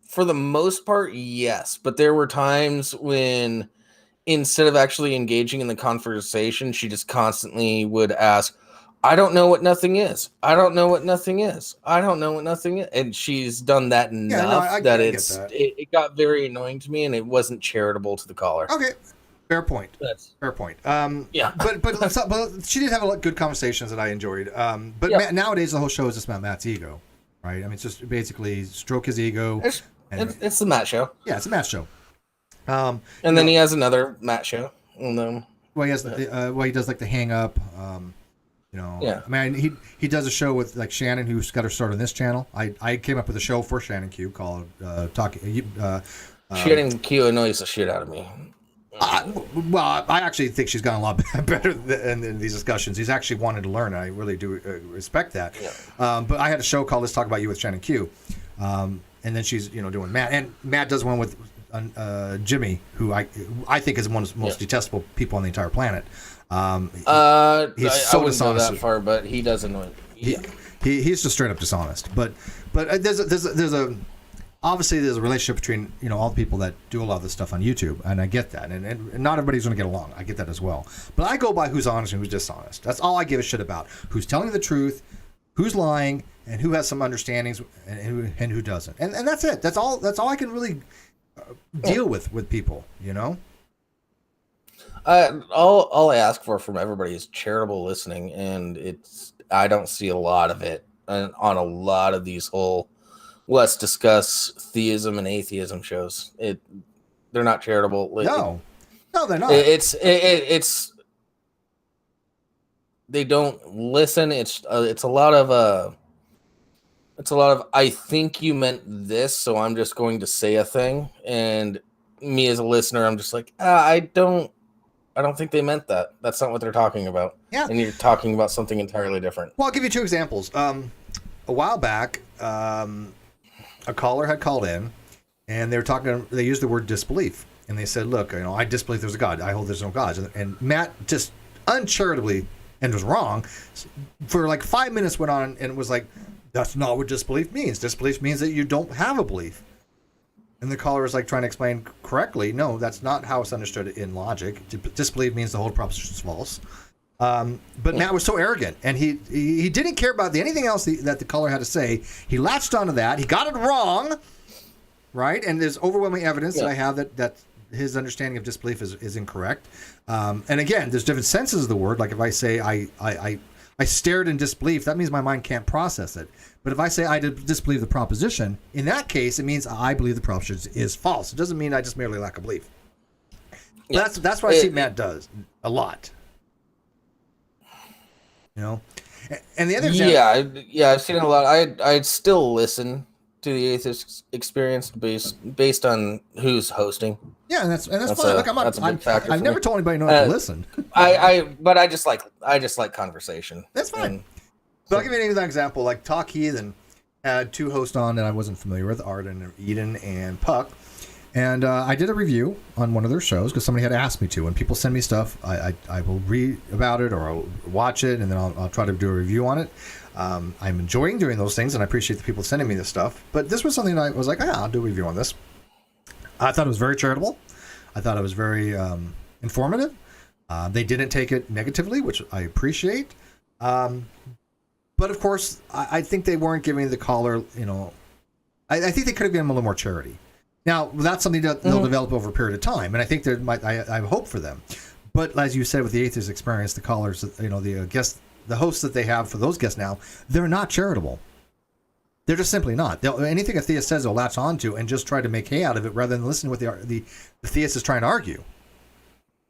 For the most part, yes. But there were times when instead of actually engaging in the conversation, she just constantly would ask, I don't know what nothing is. I don't know what nothing is. I don't know what nothing is. And she's done that enough that it got very annoying to me, and it wasn't charitable to the caller. Okay. Fair point. Fair point. But she did have a lot of good conversations that I enjoyed. Nowadays the whole show is just about Matt's ego, right? I mean, it's just basically stroke his ego. It's the Matt show. Yeah, it's a Matt show. And then he has another Matt show. Well, he has he does like the hang up. I mean, he does a show with like Shannon, who's got her start on this channel. I came up with a show for Shannon Q called Talking. Shannon Q annoys the shit out of me. I actually think she's gotten a lot better in these discussions. He's actually wanted to learn. I really do respect that. Yeah. But I had a show called Let's Talk About You with Shannon Q. And then she's doing Matt, and Matt does one with Jimmy, who I think is one of the most detestable people on the entire planet. He's so I wouldn't go that far, but he does annoy me. He's just straight up dishonest. But there's obviously there's a relationship between all the people that do a lot of this stuff on YouTube, and I get that, and not everybody's going to get along. I get that as well. But I go by who's honest and who's dishonest. That's all I give a shit about. Who's telling the truth, who's lying, and who has some understandings and who doesn't. And that's it. That's all I can really deal with people. All I ask for from everybody is charitable listening, and I don't see a lot of it on a lot of these whole let's discuss theism and atheism shows. They're not charitable. No, they're not. It's they don't listen. It's a lot of I think you meant this, so I'm just going to say a thing, and me as a listener, I'm just like, I don't think they meant that. That's not what they're talking about. Yeah. And you're talking about something entirely different. Well, I'll give you two examples. A while back, a caller had called in, and they used the word disbelief. And they said, look, I disbelieve there's a God. I hold there's no God. And Matt just uncharitably, and was wrong, for like 5 minutes went on and was like, that's not what disbelief means. Disbelief means that you don't have a belief. And the caller was like trying to explain correctly, no, that's not how it's understood in logic. Disbelief means the whole proposition is false. But Matt was so arrogant, and he didn't care about anything else that the caller had to say. He latched onto that. He got it wrong, right? And there's overwhelming evidence that I have that his understanding of disbelief is incorrect. And again, there's different senses of the word. Like if I say I stared in disbelief, that means my mind can't process it. But if I say I disbelieve the proposition, in that case, it means I believe the proposition is false. It doesn't mean I just merely lack a belief. Yeah. That's what I see Matt does a lot. And the other example, I've seen it a lot. I'd still listen to the atheist experience based on who's hosting. Yeah, and that's fine. Look, I've never told anybody not to listen. But I just like conversation. That's fine. But I'll give you an example. Like Talk Heathen had two hosts on that I wasn't familiar with, Arden, Eden, and Puck. And I did a review on one of their shows because somebody had asked me to. When people send me stuff, I will read about it or I'll watch it, and then I'll try to do a review on it. I'm enjoying doing those things, and I appreciate the people sending me this stuff. But this was something that I was like, I'll do a review on this. I thought it was very charitable. I thought it was very informative. They didn't take it negatively, which I appreciate. But of course, I think they weren't giving the caller, I think they could have given him a little more charity. Now, that's something that they'll develop over a period of time, and I think I have hope for them. But as you said with the atheist experience, the callers, the guests, the hosts that they have for those guests now, they're not charitable. They're just simply not. Anything a theist says, they'll latch onto and just try to make hay out of it rather than listen to what the theist is trying to argue.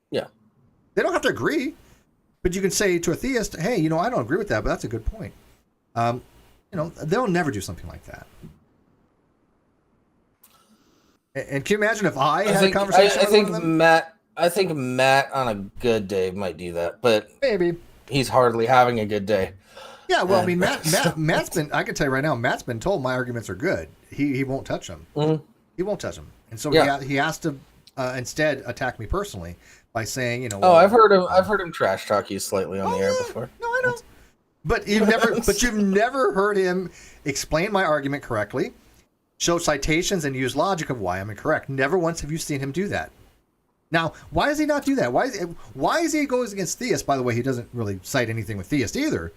Yeah. They don't have to agree, but you can say to a theist, hey, I don't agree with that, but that's a good point. They'll never do something like that. And can you imagine if I had a conversation with one of them? I think Matt on a good day might do that, but maybe he's hardly having a good day. Yeah, well, I mean, Matt's been. I can tell you right now, Matt's been told my arguments are good. He won't touch them. Mm-hmm. He won't touch them, and so he has to instead attack me personally by saying, I've heard him trash talk you slightly on the air before. No, I know. But you've never heard him explain my argument correctly, show citations, and use logic of why I'm incorrect. Never once have you seen him do that. Now, why does he not do that? Why is he goes against theists? By the way, he doesn't really cite anything with theists either.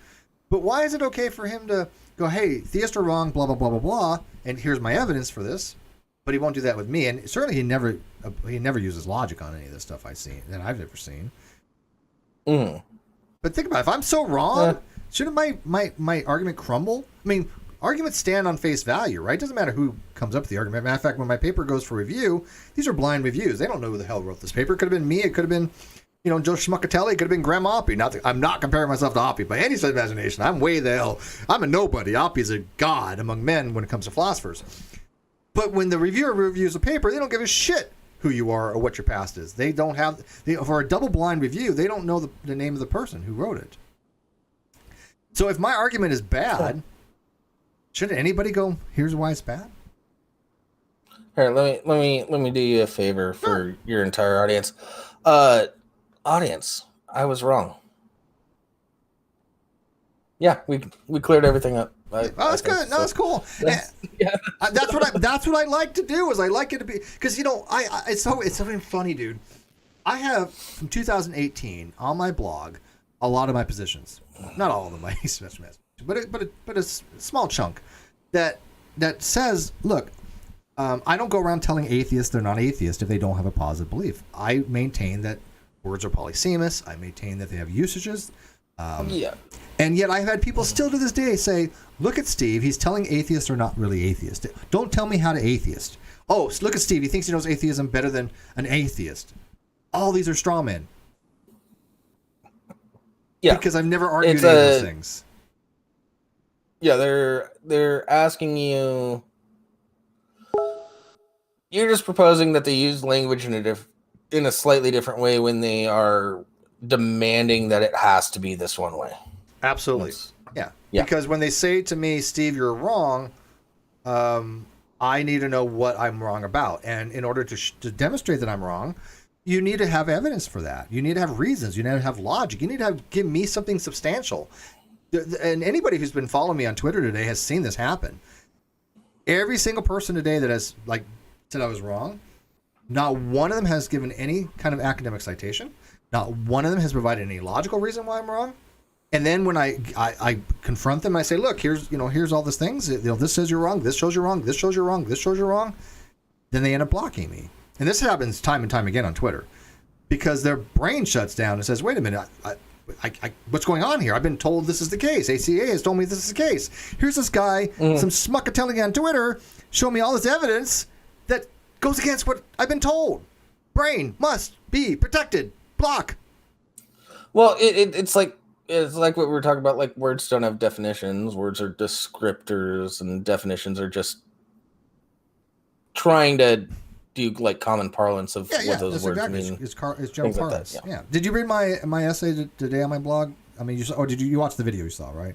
But why is it okay for him to go, hey, theists are wrong, blah, blah, blah, blah, blah, and here's my evidence for this? But he won't do that with me. And certainly he never uses logic on any of this stuff I've ever seen. Mm. But think about it. If I'm so wrong, shouldn't my argument crumble? I mean, arguments stand on face value, right? It doesn't matter who comes up with the argument. Matter of fact, when my paper goes for review, these are blind reviews. They don't know who the hell wrote this paper. It could have been me. It could have been Joe Schmuckatelli. It could have been Graham Oppie. I'm not comparing myself to Oppie by any stretch of imagination. I'm way the hell. I'm a nobody. Oppie's a god among men when it comes to philosophers. But when the reviewer reviews a paper, they don't give a shit who you are or what your past is. They don't have... for a double-blind review, they don't know the name of the person who wrote it. So if my argument is bad, shouldn't anybody go, here's why it's bad? Here, let me do you a favor for your entire audience. Audience, I was wrong. Yeah, we cleared everything up. That's good. No, that's cool. That's what I like to do. Is I like it to be because it's something funny, dude. I have from 2018 on my blog a lot of my positions, not all of them, but a small chunk that says, look, I don't go around telling atheists they're not atheists if they don't have a positive belief. I maintain that words are polysemous. I maintain that they have usages. And yet I've had people still to this day say, look at Steve. He's telling atheists are not really atheists. Don't tell me how to atheist. Oh, look at Steve. He thinks he knows atheism better than an atheist. All these are straw men. Yeah. Because I've never argued any of those things. Yeah, they're asking you. You're just proposing that they use language in a slightly different way when they are demanding that it has to be this one way. Absolutely. Yeah. Because when they say to me, Steve, you're wrong, I need to know what I'm wrong about. And in order to demonstrate that I'm wrong, you need to have evidence for that. You need to have reasons. You need to have logic. You need to give me something substantial. And anybody who's been following me on Twitter today has seen this happen. Every single person today that has said I was wrong, not one of them has given any kind of academic citation. Not one of them has provided any logical reason why I'm wrong. And then when I confront them, I say, look, here's all these things. This says you're wrong. This shows you're wrong. This shows you're wrong. This shows you're wrong. Then they end up blocking me. And this happens time and time again on Twitter because their brain shuts down and says, wait a minute, what's going on here? I've been told this is the case. ACA has told me this is the case. Here's this guy, some schmuckatelli on Twitter, showing me all this evidence that goes against what I've been told. Brain must be protected. Block. Well, it's like what we were talking about. Like words don't have definitions. Words are descriptors, and definitions are just trying to do like common parlance of what those words mean. It's general parlance. Like that, yeah. Did you read my essay today on my blog? I mean, did you watch the video you saw, right?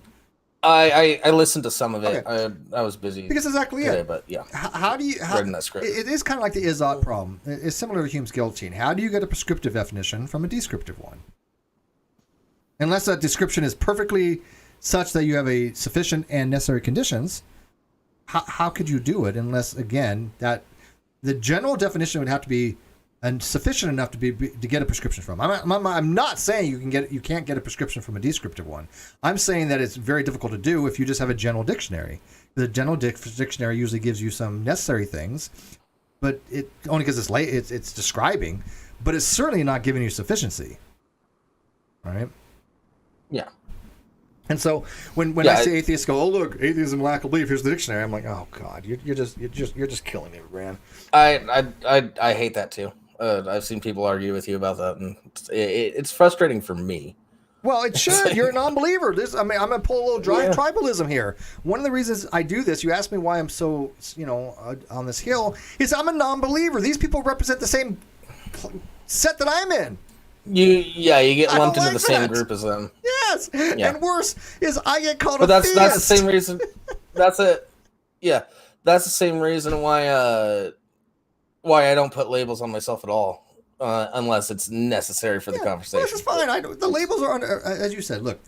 I listened to some of it. Okay. I was busy because exactly today, but yeah. How do you reading that script? It is kind of like the is-ought problem. It's similar to Hume's guillotine. How do you get a prescriptive definition from a descriptive one? Unless that description is perfectly such that you have a sufficient and necessary conditions, how could you do it unless, again, that the general definition would have to be sufficient enough to get a prescription from. I'm not saying you can't get a prescription from a descriptive one. I'm saying that it's very difficult to do if you just have a general dictionary. The general dictionary usually gives you some necessary things, but it only because it's describing, but it's certainly not giving you sufficiency. Right? Yeah. And so when I say atheists go, oh look, atheism, lack of belief. Here's the dictionary. I'm like, oh god, you're just killing me, man. I hate that too. I've seen people argue with you about that, and it's frustrating for me. Well, it should. You're a non-believer. I'm gonna pull a little tribalism here. One of the reasons I do this, you asked me why I'm so, on this hill, is I'm a non-believer. These people represent the same set that I'm in. You get lumped into the same group as them. Yes, and worse is I get called but a theist. That's the same reason. That's the same reason why I don't put labels on myself at all. Unless it's necessary for the conversation. Well, this is fine. The labels are, as you said, look,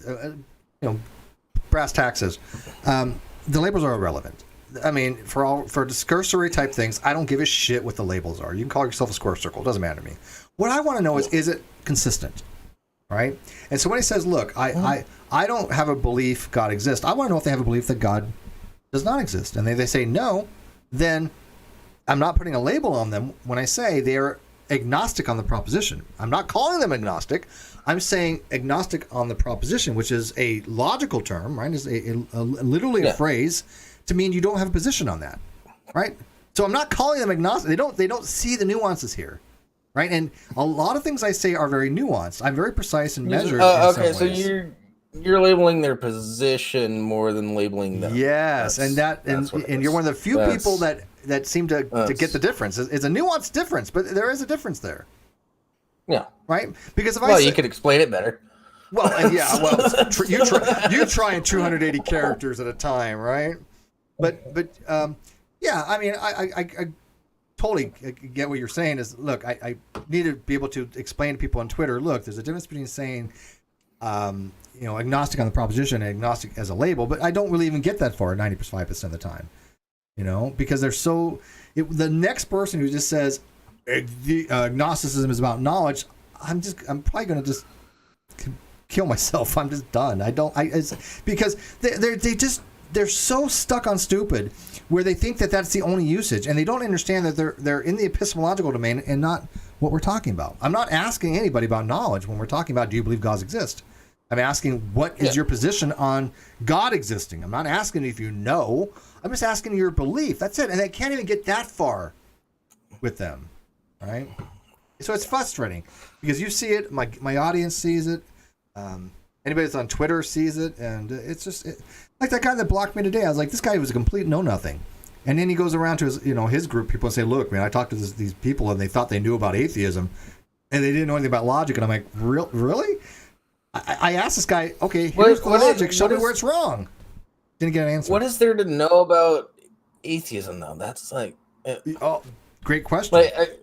brass taxes. The labels are irrelevant. I mean, for discursory type things, I don't give a shit what the labels are. You can call yourself a square circle. It doesn't matter to me. What I want to know is it consistent? Right? And so when he says, look, I don't have a belief God exists, I want to know if they have a belief that God does not exist. And they say no, then I'm not putting a label on them when I say they're agnostic on the proposition. I'm not calling them agnostic. I'm saying agnostic on the proposition, which is a logical term, right? Is literally a phrase to mean you don't have a position on that, right? So I'm not calling them agnostic. They don't see the nuances here, right? And a lot of things I say are very nuanced. I'm very precise and measured. Okay, so you're labeling their position more than labeling them. Yes, and you're one of the few people that seem to get the difference. It's a nuanced difference, but there is a difference there. Yeah. Right? Because you could explain it better. Well, you try in 280 characters at a time, right? But I mean, I totally get what you're saying. Is look, I need to be able to explain to people on Twitter. Look, there's a difference between saying, agnostic on the proposition and agnostic as a label, but I don't really even get that far 95% of the time. Because they're the next person who just says agnosticism is about knowledge, I'm probably going to just kill myself. I'm just done. Because they're so stuck on stupid where they think that that's the only usage, and they don't understand that they're in the epistemological domain and not what we're talking about. I'm not asking anybody about knowledge when we're talking about do you believe gods exist. I'm asking what is your position on God existing. I'm not asking if you know. I'm just asking your belief. That's it. And I can't even get that far with them, right? So it's frustrating because you see it. My audience sees it. Anybody that's on Twitter sees it, and it's just like that guy that blocked me today. I was like, this guy was a complete know-nothing. And then he goes around to his group people and say, look, man, I talked to these people and they thought they knew about atheism, and they didn't know anything about logic. And I'm like, really? I asked this guy, okay, here's the logic. Show me where it's wrong. Didn't get an answer. What is there to know about atheism, though? That's like... great question.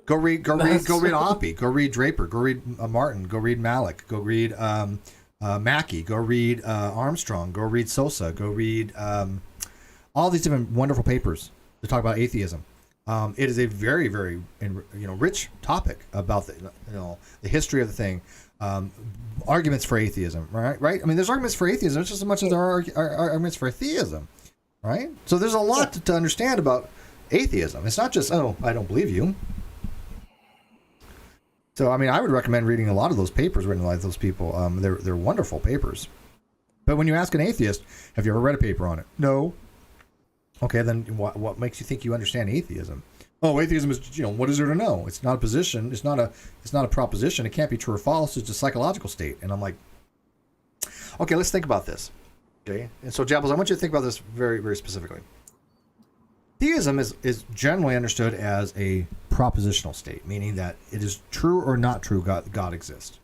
Go read Oppie. Go read Draper. Go read Martin. Go read Malik. Go read Mackey. Go read Armstrong. Go read Sosa. Go read all these different wonderful papers that talk about atheism. It is a very, very rich topic about the history of the thing. Arguments for atheism, right? I mean, there's arguments for atheism just as much as there are arguments for theism, right? So there's a lot to understand about atheism. It's not just, I don't believe you. So, I mean, I would recommend reading a lot of those papers written by those people. They're wonderful papers. But when you ask an atheist, have you ever read a paper on it? No. Okay, then what makes you think you understand atheism? Oh, atheism is, what is there to know? It's not a position. It's not a proposition. It can't be true or false. It's a psychological state. And I'm like, okay, let's think about this. Okay. And so, Jables, I want you to think about this very, very specifically. Theism is generally understood as a propositional state, meaning that it is true or not true God exists.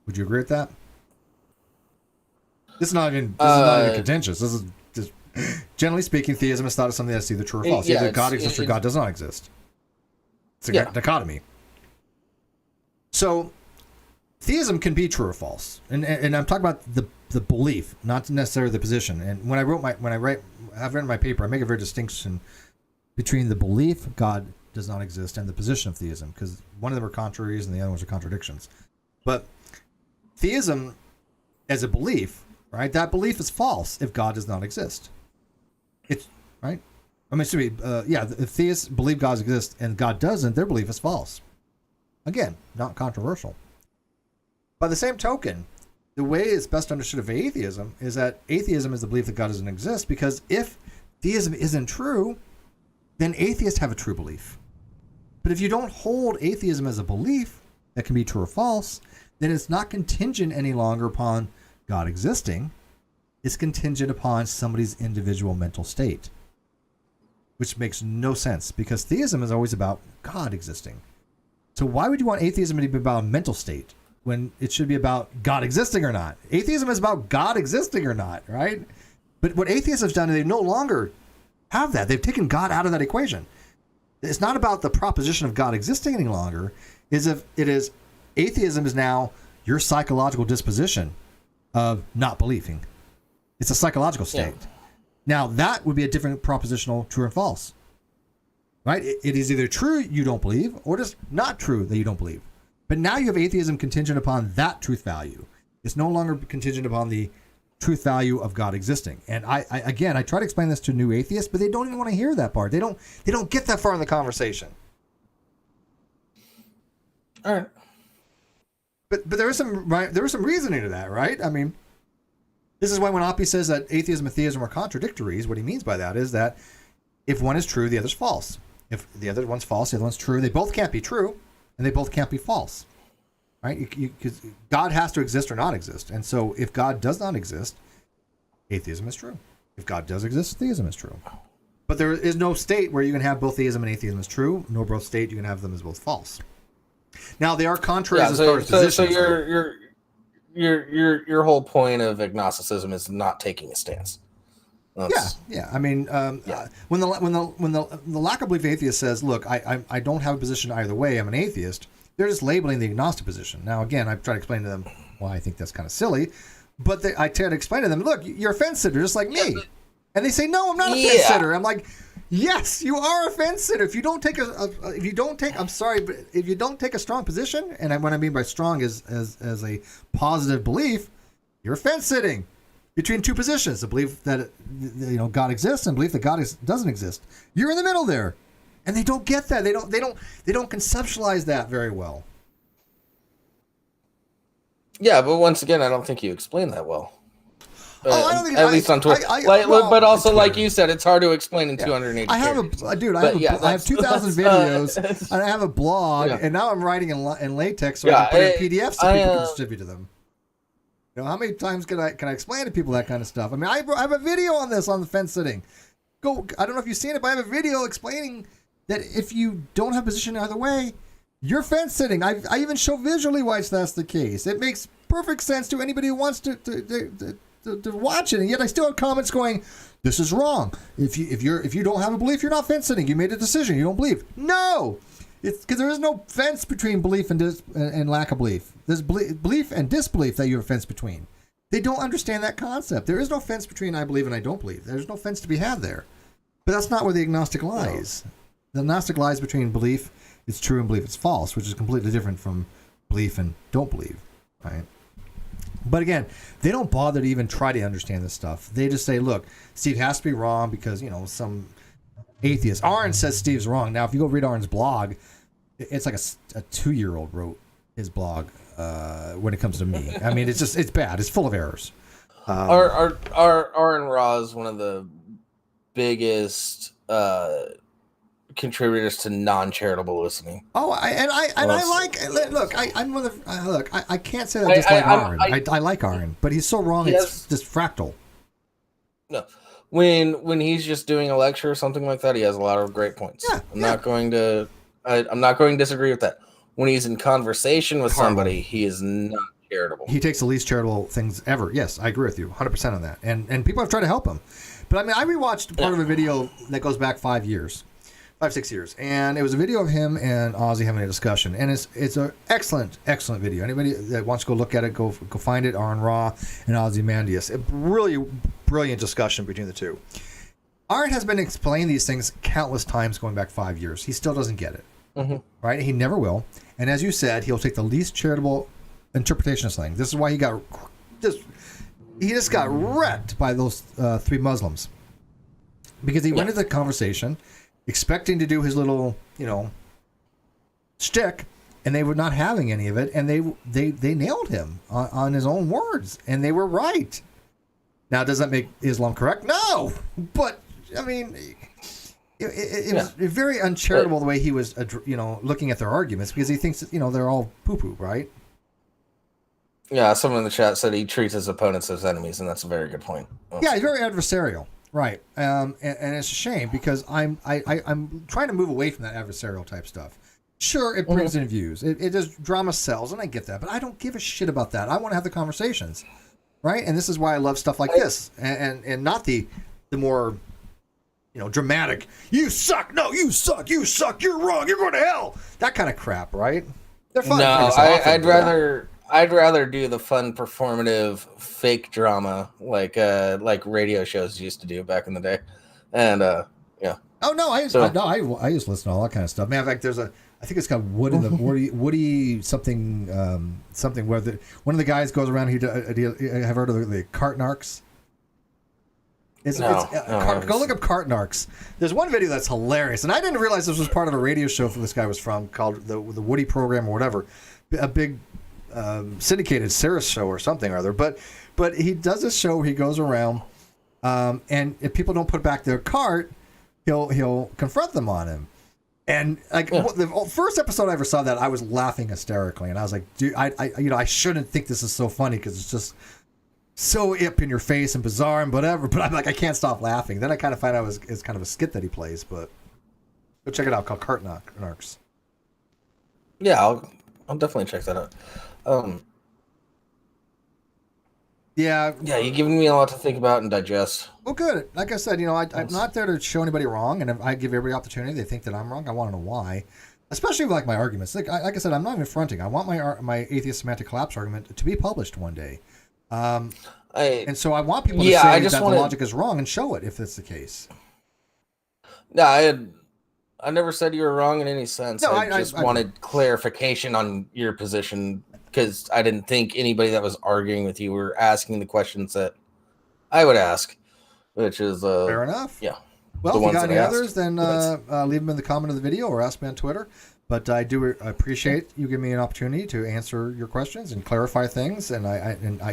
Would you agree with that? This is not even contentious. This is just generally speaking, theism is thought of something that's either true or false. Either God exists or God does not exist. It's a dichotomy. So theism can be true or false, and I'm talking about the belief, not necessarily the position. And when I've written my paper, I make a very distinction between the belief God does not exist and the position of theism, because one of them are contraries and the other ones are contradictions. But theism as a belief, right? That belief is false if God does not exist. It's right. I mean, if theists believe God exists and God doesn't, their belief is false. Again, not controversial. By the same token, the way it's best understood of atheism is that atheism is the belief that God doesn't exist, because if theism isn't true, then atheists have a true belief. But if you don't hold atheism as a belief that can be true or false, then it's not contingent any longer upon God existing. It's contingent upon somebody's individual mental state, which makes no sense, because theism is always about God existing. So why would you want atheism to be about a mental state when it should be about God existing or not? Atheism is about God existing or not, right? But what atheists have done is they no longer have that. They've taken God out of that equation. It's not about the proposition of God existing any longer. Atheism is now your psychological disposition of not believing. It's a psychological state. Yeah. Now, that would be a different propositional true and false. Right? It is either true you don't believe, or just not true that you don't believe. But now you have atheism contingent upon that truth value. It's no longer contingent upon the truth value of God existing. And I try to explain this to new atheists, but they don't even want to hear that part. They don't get that far in the conversation. All right. But there is some reasoning to that, right? I mean, this is why when Oppie says that atheism and theism are contradictories, what he means by that is that if one is true, the other's false. If the other one's false, the other one's true. They both can't be true, and they both can't be false, right? Because God has to exist or not exist. And so if God does not exist, atheism is true. If God does exist, theism is true. But there is no state where you can have both theism and atheism as true, nor both state you can have them as both false. Now, they are contrary as far as positions. So your whole point of agnosticism is not taking a stance. Yeah. I mean, when the lack of belief atheist says, "Look, I don't have a position either way. I'm an atheist," they're just labeling the agnostic position. Now, again, I try to explain to them why I think that's kind of silly, but I try to explain to them, "Look, you're a fence sitter just like me," and they say, "No, I'm not a fence sitter." I'm like, "Yes, you are a fence sitter. If you don't take if you don't take a strong position, and what I mean by strong is as a positive belief, you're fence sitting between two positions: the belief that God exists and belief that God doesn't exist. You're in the middle there, and they don't get that. They don't conceptualize that very well. Yeah, but once again, I don't think you explained that well. I don't think at least on Twitter. But also, like you said, it's hard to explain in 280 I have I have 2,000 videos, and I have a blog, and now I'm writing in LaTeX, so I can put in PDFs so people can distribute to them. How many times can I explain to people that kind of stuff? I mean, I have a video on this on the fence sitting. I don't know if you've seen it, but I have a video explaining that if you don't have a position either way, you're fence sitting. I even show visually why that's the case. It makes perfect sense to anybody who wants to watch it, and yet I still have comments going, "This is wrong. If you don't have a belief, you're not fence sitting. You made a decision. You don't believe." No, it's because there is no fence between belief and lack of belief. There's belief and disbelief that you have a fence between. They don't understand that concept. There is no fence between I believe and I don't believe. There's no fence to be had there. But that's not where the agnostic lies. The agnostic lies between belief is true and belief it's false, which is completely different from belief and don't believe, right? But again, they don't bother to even try to understand this stuff. They just say, "Look, Steve has to be wrong because, some atheist." Aaron says Steve's wrong. Now, if you go read Aaron's blog, it's like a 2-year-old wrote his blog when it comes to me. I mean, it's bad. It's full of errors. Aaron Ra is one of the biggest contributors to non-charitable listening. Oh, I can't say that I dislike Aaron. I like Aaron, but he's so wrong. It's just fractal. No, when he's just doing a lecture or something like that, he has a lot of great points. I'm not going to disagree with that. When he's in conversation with somebody, he is not charitable. He takes the least charitable things ever. Yes, I agree with you 100% on that. And people have tried to help him. But I mean, I rewatched part of a video that goes back 5 years. 5-6 years, and it was a video of him and Ozzy having a discussion, and it's an excellent video. Anybody that wants to go look at it, go find it. Aaron Ra and Ozymandias, a really brilliant discussion between the two. Aaron has been explaining these things countless times going back 5 years. He still doesn't get it, right? He never will. And as you said, he'll take the least charitable interpretation of something. This is why he just got wrecked by those 3 Muslims, because he went into the conversation expecting to do his little, shtick, and they were not having any of it, and they nailed him on his own words, and they were right. Now, does that make Islam correct? No, but I mean, it was very uncharitable the way he was, looking at their arguments, because he thinks that, they're all poo-poo, right? Yeah, someone in the chat said he treats his opponents as enemies, and that's a very good point. Yeah, he's very adversarial, right? And it's a shame, because I'm trying to move away from that adversarial type stuff. Sure, it brings in views. It does, drama sells, and I get that, but I don't give a shit about that. I want to have the conversations, right? And this is why I love stuff like this, and not the more, dramatic. You suck. No, you suck. You suck. You're wrong. You're going to hell. That kind of crap, right? They're fun. No, I'd rather do the fun, performative, fake drama like radio shows used to do back in the day, and yeah. Oh no, I used to listen to all that kind of stuff. Man, in fact, I think it's called Woody something where one of the guys goes around. Have heard of the cart narcs? Go look up cart narcs. There's one video that's hilarious, and I didn't realize this was part of a radio show this guy was from, called the Woody Program or whatever, a big syndicated Sarah show or something or other. But he does this show where he goes around, and if people don't put back their cart, he'll confront them on him. And the first episode I ever saw that, I was laughing hysterically, and I was like, dude, I shouldn't think this is so funny, because it's just so in your face and bizarre and whatever. But I'm like, I can't stop laughing. Then I kind of find out it's kind of a skit that he plays. But go check it out, called Cart Narcs. Yeah, I'll definitely check that out. Yeah, you're giving me a lot to think about and digest. Well, good. Like I said, I'm not there to show anybody wrong, and if I give every opportunity, they think that I'm wrong, I want to know why. Especially with my arguments. Like I said, I'm not even fronting. I want my atheist semantic collapse argument to be published one day. And so I want people to say that the logic is wrong and show it if that's the case. No, I never said you were wrong in any sense. No, I just wanted clarification on your position, because I didn't think anybody that was arguing with you were asking the questions that I would ask, which is fair enough. Yeah. Well, if you got any others, then leave them in the comment of the video or ask me on Twitter. But I do appreciate you giving me an opportunity to answer your questions and clarify things. And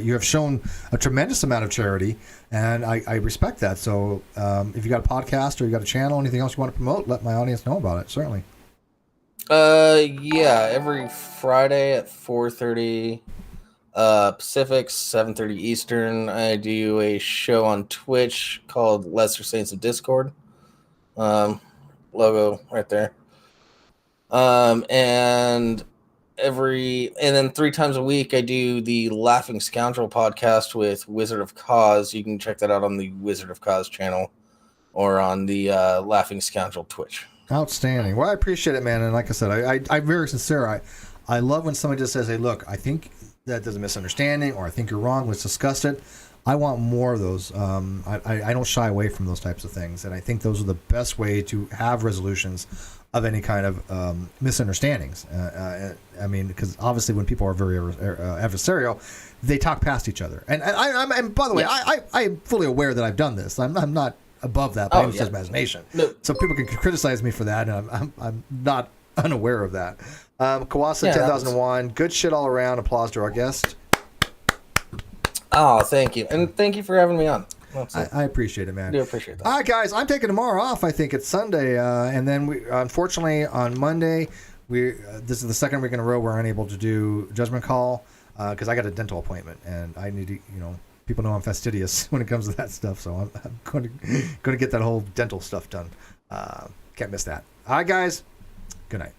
you have shown a tremendous amount of charity, and I respect that. So if you got a podcast or you got a channel, anything else you want to promote, let my audience know about it. Certainly. Yeah, every Friday at 4:30 Pacific, 7:30 Eastern, I do a show on Twitch called Lesser Saints of Discord. Logo right there. And then 3 times a week I do the Laughing Scoundrel podcast with Wizard of Cause. You can check that out on the Wizard of Cause channel or on the Laughing Scoundrel Twitch. Outstanding. Well, I appreciate it, man. And like I said, I'm very sincere. I love when somebody just says, hey, look, I think that there's a misunderstanding, or I think you're wrong. Let's discuss it. I want more of those. I don't shy away from those types of things. And I think those are the best way to have resolutions of any kind of misunderstandings. I mean, because obviously when people are very adversarial, they talk past each other. And by the way, I'm fully aware that I've done this. I'm not above that, but it's just imagination. No. So people can criticize me for that, and I'm not unaware of that. Kawasa 10,001, good shit all around. Applause to our guest. Oh, thank you. And thank you for having me on. I appreciate it, man. I do appreciate that. All right, guys, I'm taking tomorrow off. I think it's Sunday, and then we, unfortunately, on Monday, this is the second week in a row we're unable to do Judgment Call because I got a dental appointment, and I need to, people know I'm fastidious when it comes to that stuff, so I'm going to get that whole dental stuff done. Can't miss that. All right, guys. Good night.